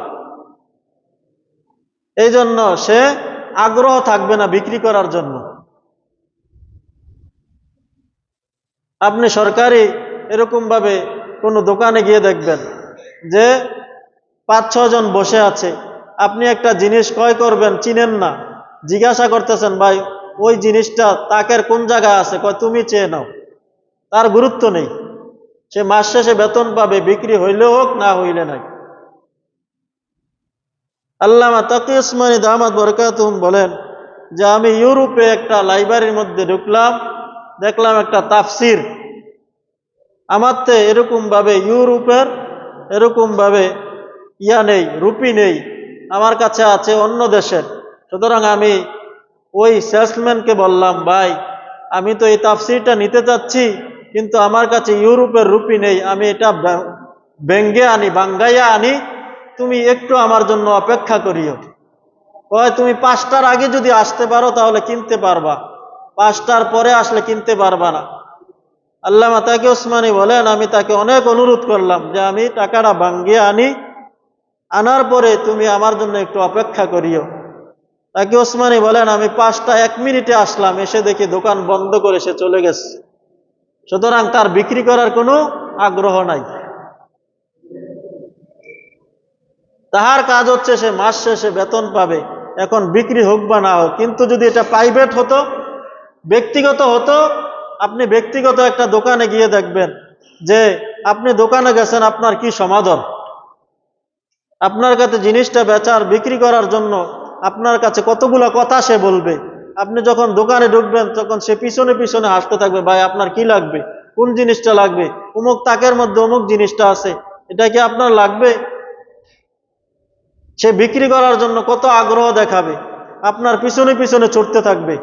এই জন্য সে আগ্রহ থাকবে না বিক্রি করার জন্য। আপনি সরকারি এরকম ভাবে কোনো দোকানে গিয়ে দেখবেন যে 5-6 জন বসে আছে, আপনি একটা জিনিস ক্রয় করবেন, চিনেন না, জিজ্ঞাসা করতেছেন ভাই ওই জিনিসটা তাকের কোন জায়গায় আছে, কয় তুমি চেয়ে নাও, তার গুরুত্ব নেই, সে মাস শেষে বেতন পাবে, বিক্রি হইলে হোক না হইলে নাই। আল্লামা তাকি উসমানী দামাত বরকাতুহুম বলেন যে আমি ইউরোপে একটা লাইব্রেরির মধ্যে ঢুকলাম, দেখলাম একটা তাফসির, আমার তো এরকম ভাবে ইউরোপের এরকম ভাবে নেই, রুপি নেই, আমার কাছে আছে অন্য দেশের। সুতরাং আমি ওই সেলসম্যানকে বললাম ভাই আমি তো এই তাফসিরটা নিতে চাচ্ছি, কিন্তু আমার কাছে ইউরোপের রুপি নেই, আমি এটা ব্যঙ্গে আনি, বাঙ্গাইয়া আনি, তুমি একটু আমার জন্য অপেক্ষা করিও। কয় তুমি 5টার আগে যদি আসতে পারো তাহলে কিনতে পারবা, 5টার পরে আসলে কিনতে পারবা না। আল্লামা তাকি উসমানী বলেন আমি তাকে অনেক অনুরোধ করলাম যে আমি টাকাটা ভাঙ্গিয়ে আনি, আনার পরে তুমি আমার জন্য একটু অপেক্ষা করিও। তাকি উসমানী বলেন আমি 5টা 1 মিনিটে আসলাম, এসে দেখি দোকান বন্ধ করে সে চলে গেছে। সুতরাং তার বিক্রি করার কোনো আগ্রহ নাই। তাহার কাজ হচ্ছে সে মাস শেষে বেতন পাবে, এখন বিক্রি হোক বা না হোক। কিন্তু যদি এটা প্রাইভেট হতো, ব্যক্তিগত হতো, আপনি ব্যক্তিগত একটা দোকানে গিয়ে দেখবেন যে আপনি দোকানে গেছেন, আপনার কি সমাদর, আপনার কাছে জিনিসটা বেচার বিক্রি করার জন্য আপনার কাছে কতগুলো কথা সে বলবে। আপনি যখন দোকানে ঢুকবেন তখন সে পিছনে পিছনে হাসতে থাকবে, ভাই আপনার কি লাগবে, কোন জিনিসটা লাগবে, অমুক তাকের মধ্যে অমুক জিনিসটা আছে, এটা কি আপনার লাগবে। সে বিক্রি করার জন্য কত আগ্রহ দেখাবে, আপনার পিছনে পিছনে ছুটতে থাকবে।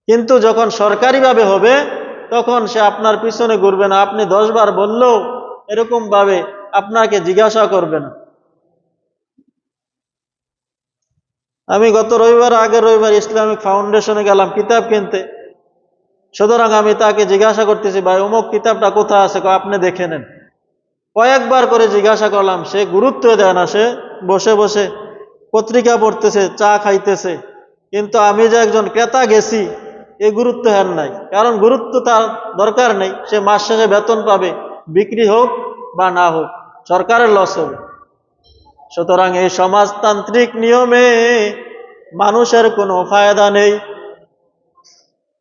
কিন্তু যখন সরকারিভাবে হবে তখন সে আপনার পিছনে ঘুরবে না, আপনি 10 বার বললেও এরকম ভাবে আপনাকে জিজ্ঞাসা করবে না। আমি গত রবিবার, আগের রবিবার ইসলামিক ফাউন্ডেশনে গেলাম কিতাব কিনতে। সুতরাং আমি তাকে জিজ্ঞাসা করতেছি ভাই অমুক কিতাবটা কোথায় আছে, আপনি দেখে নেন। কয়েকবার করে জিজ্ঞাসা করলাম, সে গুরুত্ব দেয় না, সে বসে বসে পত্রিকা পড়তেছে, চা খাইতেছে। কিন্তু আমি যে একজন ক্রেতা গেছি, এই গুরুত্ব হ্যান নাই, কারণ গুরুত্ব তার দরকার নেই, সে মাস শেষে বেতন পাবে, বিক্রি হোক বা না হোক, সরকারের লস হবে। সুতরাং এই সমাজতান্ত্রিক নিয়মে মানুষের কোনো ফায়দা নেই।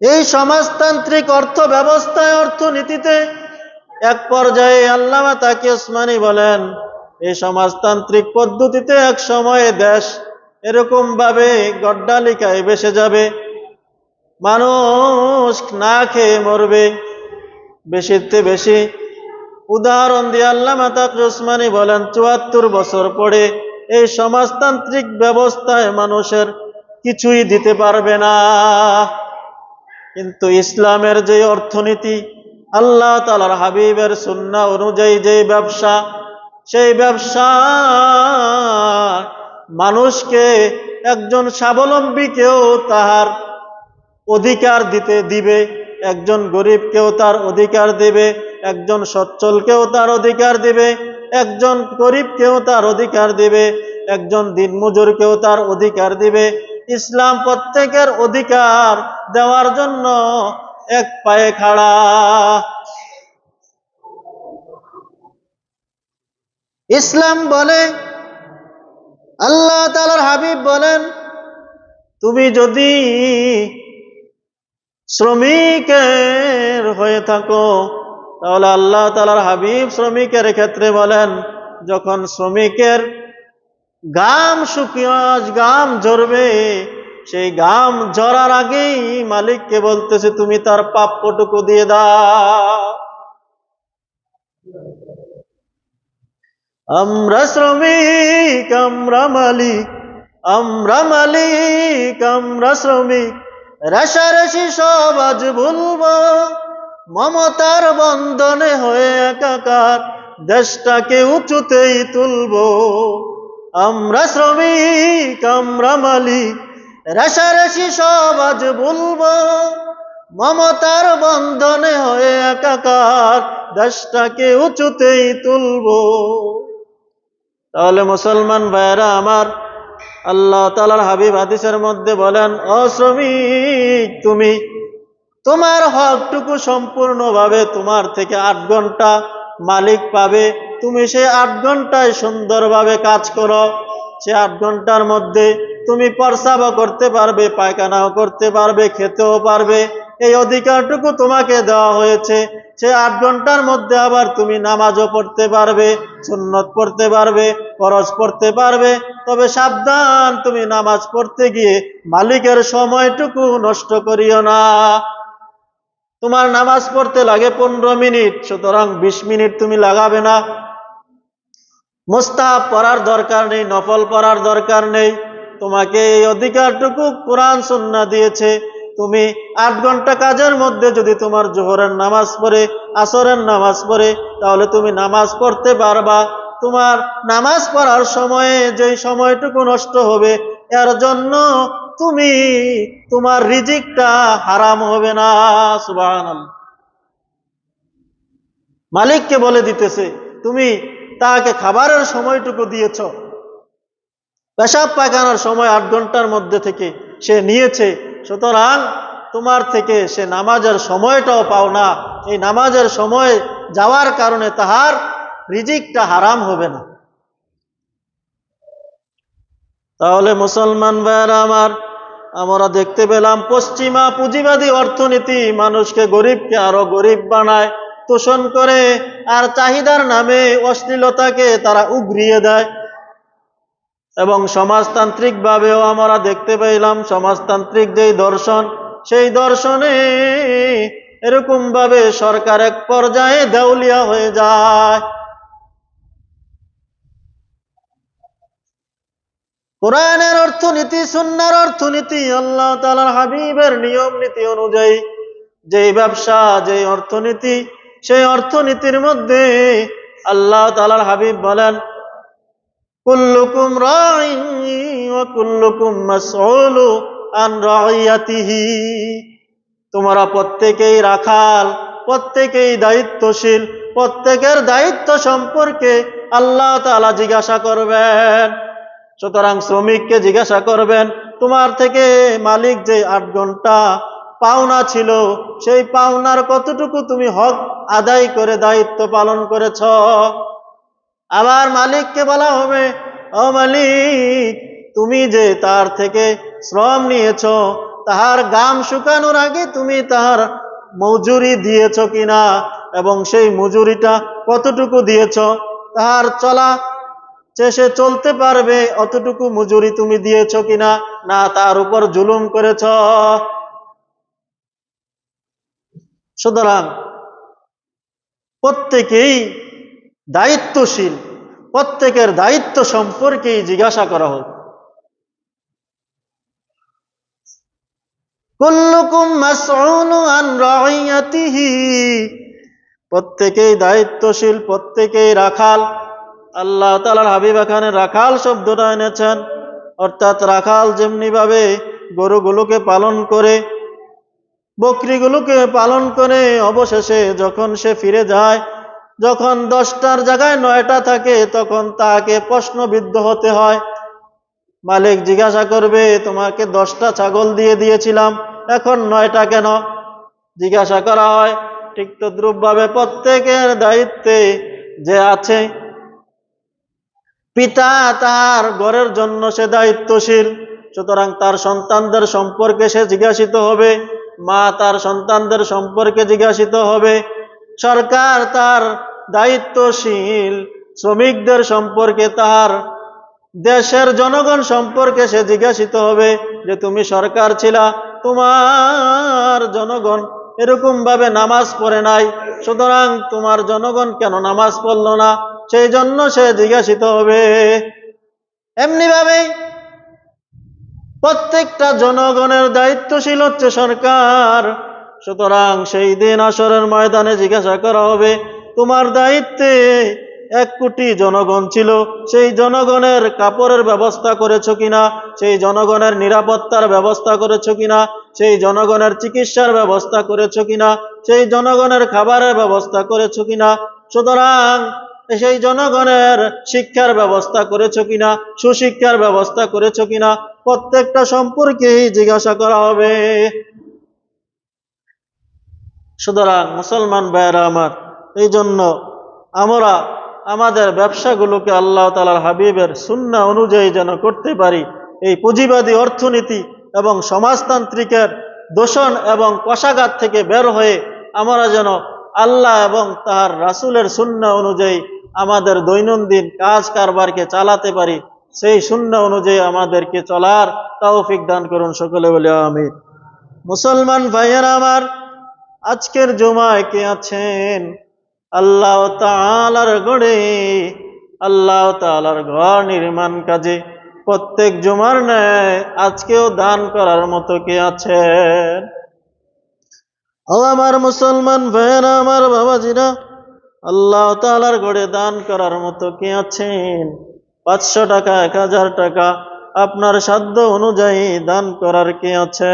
এই সমাজতান্ত্রিক অর্থ ব্যবস্থায়, অর্থনীতিতে এক পর্যায়ে আল্লামা তাকি উসমানী বলেন এই সমাজতান্ত্রিক পদ্ধতিতে এক সময়ে দেশ এরকম ভাবে গড্ডালিকায় ভেসে যাবে, মানুষ না খেয়ে মরবে বেশিতে বেশি। উদাহরণ দিয়ে আল্লামা তাকি উসমানী বলেন 74 বছর পরে এই সমাজতান্ত্রিক ব্যবস্থায় মানুষের কিছুই দিতে পারবে না। কিন্তু ইসলামের যে অর্থনীতি, আল্লাহ তাআলার হাবিবের সুন্নাহ অনুযায়ী যে ব্যবসা, সেই ব্যবসা মানুষকে, একজন স্বাবলম্বীকেও তাহার অধিকার দিবে, একজন গরিবকেও তার অধিকার দিবে, একজন সচ্ছলকেও তার অধিকার দিবে, একজন গরিবকেও তার অধিকার দিবে, একজন দিনমজুরকেও তার অধিকার দিবে। ইসলাম প্রত্যেকের অধিকার দেওয়ার জন্য এক পায়ে খাড়া। ইসলাম বলে, আল্লাহ তাআলার হাবিব বলেন, তুমি যদি শ্রমিকের হয়ে থাকো তাহলে আল্লাহ তাআলার হাবিব শ্রমিকের ক্ষেত্রে বলেন, যখন শ্রমিকের ঘাম শুকিয়ে ঘাম ঝরবে, সেই ঘাম ঝরার আগেই মালিককে বলতেছে তুমি তার প্রাপ্যটুকু দিয়ে দাও। আমরা শ্রমিক আমরা মালিক, আমরা মালিক আমরা শ্রমিক, রেশারেশি সব আজ ভুলবো, মমতার বন্ধনে হয়ে একাকার দেশটাকে উঁচুতেই তুলবো। আমরা শ্রমিক আমরা মালিক, রেশারেশি সব আজ ভুলবো, মমতার বন্ধনে হয়ে একাকার দেশটাকে উঁচুতেই তুলবো। তাহলে মুসলমান ভাইরা আমার, আল্লাহ তাআলার হাবিব হাদিসের মধ্যে বলেন, ও শ্রমিক, তুমি তোমার হকটুকু সম্পূর্ণভাবে তোমার থেকে 8 ঘন্টা মালিক পাবে। তুমি সেই 8 ঘন্টায় সুন্দরভাবে কাজ করো। সে 8 ঘন্টার মধ্যে তুমি প্রস্রাবও করতে পারবে, পায়খানাও করতে পারবে, খেতেও পারবে। এই অধিকারটুকু তোমাকে দেওয়া হয়েছে। সে 8 ঘন্টার মধ্যে আবার তুমি নামাজও পড়তে পারবে, সুন্নত পড়তে পারবে, ফরজ পড়তে পারবে। তবে সাবধান, তুমি নামাজ পড়তে গিয়ে মালিকের সময়টুকু নষ্ট করিও না। তোমার নামাজ পড়তে লাগে 15 মিনিট, সুতরাং 20 মিনিট তুমি লাগাবে না। মুস্তাহাব পড়ার দরকার নেই, নফল পড়ার দরকার নেই। তোমাকে এই অধিকারটুকু কোরআন সুন্নাহ দিয়েছে। তুমি 8 ঘন্টা কাজের মধ্যে যদি তোমার জোহরের নামাজ পড়ে, আসরের নামাজ পড়ে, তাহলে তুমি নামাজ পড়তে পারবা। তোমার নামাজ পড়ার সময়ে যেই সময়টুকু নষ্ট হবে, এর জন্য তুমি তোমার রিজিকটা হারাম হবে না। সুবহানাল্লাহ। মালিককে বলে দিতেছে, তুমি তাকে খাবারের সময়টুকু দিয়েছ, পেশাব পায়খানার সময় 8 ঘন্টার মধ্যে থেকে সে নিয়েছে, সুতরাং তোমার থেকে সে নামাজের সময়টাও পাও না। এই নামাজের সময় যাওয়ার কারণে তাহার রিজিকটা হারাম হবে না। তাহলে মুসলমান ভাইয়েরা আমার, আমরা দেখতে পেলাম পশ্চিমা পুঁজিবাদী অর্থনীতি মানুষকে, গরিবকে আরো গরিব বানায়, তোষণ করে, আর চাহিদার নামে অশ্লীলতাকে তারা উগরিয়ে দেয়। এবং সমাজতান্ত্রিক ভাবেও আমরা দেখতে পেলাম, সমাজতান্ত্রিক যেই দর্শন, সেই দর্শনে এরকম ভাবে সরকার এক পর্যায়ে দেউলিয়া হয়ে যায়। কোরআনের অর্থনীতি, সুন্নাহর অর্থনীতি, আল্লাহ তাআলার হাবিবের নিয়ম নীতি অনুযায়ী যেই ব্যবসা, যেই অর্থনীতি, সেই অর্থনীতির মধ্যে আল্লাহ তাআলার হাবিব বলেন, কুল্লুকুম রাইন ওয়া কুল্লুকুম মাসউলু আন রাইয়াতিহি। তোমরা প্রত্যেকেই রাখাল, প্রত্যেকেই দায়িত্বশীল, প্রত্যেকের দায়িত্ব সম্পর্কে আল্লাহ তাআলা জিজ্ঞাসা করবেন। সুতরাং শ্রমিককে জিজ্ঞাসা করবেন, তোমার থেকে মালিক যে 8 ঘন্টা পাওনা ছিল, সেই পাওনার কতটুকু তুমি হক আদায় করে দায়িত্ব পালন করেছ। আবার মালিককে বলা হবে, ও মালিক, তুমি যে তার থেকে শ্রম নিয়েছ, তাহার ঘাম শুকানোর আগে তুমি তাহার মজুরি দিয়েছ কিনা, এবং সেই মজুরিটা কতটুকু দিয়েছ, তাহার চলা সে চলতে পারবে অতটুকু মজুরি তুমি দিয়েছ কিনা, না তার উপর জুলুম করেছ। সুতরাং প্রত্যেকেই দায়িত্বশীল, প্রত্যেকের দায়িত্ব সম্পর্কেই জিজ্ঞাসা করা হোক। কুল্লুকুম মাসউলু আন রাইয়াতিহি, প্রত্যেকেই দায়িত্বশীল, প্রত্যেকেই রাখাল। আল্লাহ তাআলার হাবিব এখানে রাখাল শব্দটা এনেছেন, অর্থাৎ রাখাল যেমনি ভাবে গরুগুলোকে পালন করে, বকরিগুলোকে পালন করে, অবশেষে যখন সে ফিরে যায়, যখন 10টার জায়গায় 9টা থাকে, তখন তাকে প্রশ্নবিদ্ধ হতে হয়। মালিক জিজ্ঞাসা করবে, তোমাকে 10টা ছাগল দিয়ে দিয়েছিলাম, এখন 9টা কেন? জিজ্ঞাসা করা হয়। ঠিক তদ্রূপভাবে প্রত্যেকের দায়িত্বে যে আছে, পিতা তার ঘরের জন্য সে দায়িত্বশীল, সুতরাং তার সন্তানদের সম্পর্কে সে জিজ্ঞাসিত হবে, মা তার সন্তানদের সম্পর্কে জিজ্ঞাসিত হবে, সরকার তার দায়িত্বশীল শ্রমিকদের সম্পর্কে তার দেশের জনগণ সম্পর্কে সে জিজ্ঞাসিত হবে যে তুমি সরকার ছিলা, তোমার জনগণ এরকম ভাবে নামাজ পড়ে নাই, সুতরাং তোমার জনগণ কেন নামাজ পড়লো না, সেই জন্য সে জিজ্ঞাসিত হবে। এমনি ভাবেই প্রত্যেকটা জনগণের দায়িত্বশীল হচ্ছে সরকার। সুতরাং সেই দিন আসরের ময়দানে জিজ্ঞাসা করা হবে, তোমার দায়িত্বে 1 কোটি জনগণ ছিল, সেই জনগণের কাপড়ের ব্যবস্থা করেছো কিনা, সেই জনগণের নিরাপত্তার ব্যবস্থা করেছো কিনা, সেই জনগণের চিকিৎসার ব্যবস্থা করেছো কিনা, সেই জনগণের খাবারের ব্যবস্থা করেছো কিনা, সুতরাং সেই জনগণের শিক্ষার ব্যবস্থা করেছো কিনা, সুশিক্ষার ব্যবস্থা করেছো কিনা, প্রত্যেকটা সম্পর্কেই জিজ্ঞাসা করা হবে। সুতরাং মুসলমান ভাইয়েরা আমার, এই জন্য আমরা আমাদের ব্যবসাগুলোকে আল্লাহ তাআলার হাবিবের সুন্নাহ অনুযায়ী যেন করতে পারি। এই পুঁজিবাদী অর্থনীতি এবং সমাজতান্ত্রিকের দূষণ এবং কষাঘাত থেকে বের হয়ে আমরা যেন আল্লাহ এবং তার রাসূলের সুন্নাহ অনুযায়ী আমাদের দৈনন্দিন কাজ কারবারকে চালাতে পারি, সেই সুন্নাহ অনুযায়ী আমাদেরকে চলার তৌফিক দান করুন, সকলে বলি আমিন। মুসলমান ভাইয়েরা আমার, আজকের জুমায় কে আছেন আল্লাহ তাআলার গড়ে, আল্লাহ তাআলার ঘর নির্মাণ কাজে প্রত্যেক জুমার ন্যায় আজকেও দান করার মতো কে আছেন? ও আমার মুসলমান ভাইয়েরা আমার, বাবাজিরা, আল্লাহ তাআলার গড়ে দান করার মতো কে আছেন? 500 টাকা, 1000 টাকা আপনার সাধ্য অনুযায়ী দান করার কে আছে?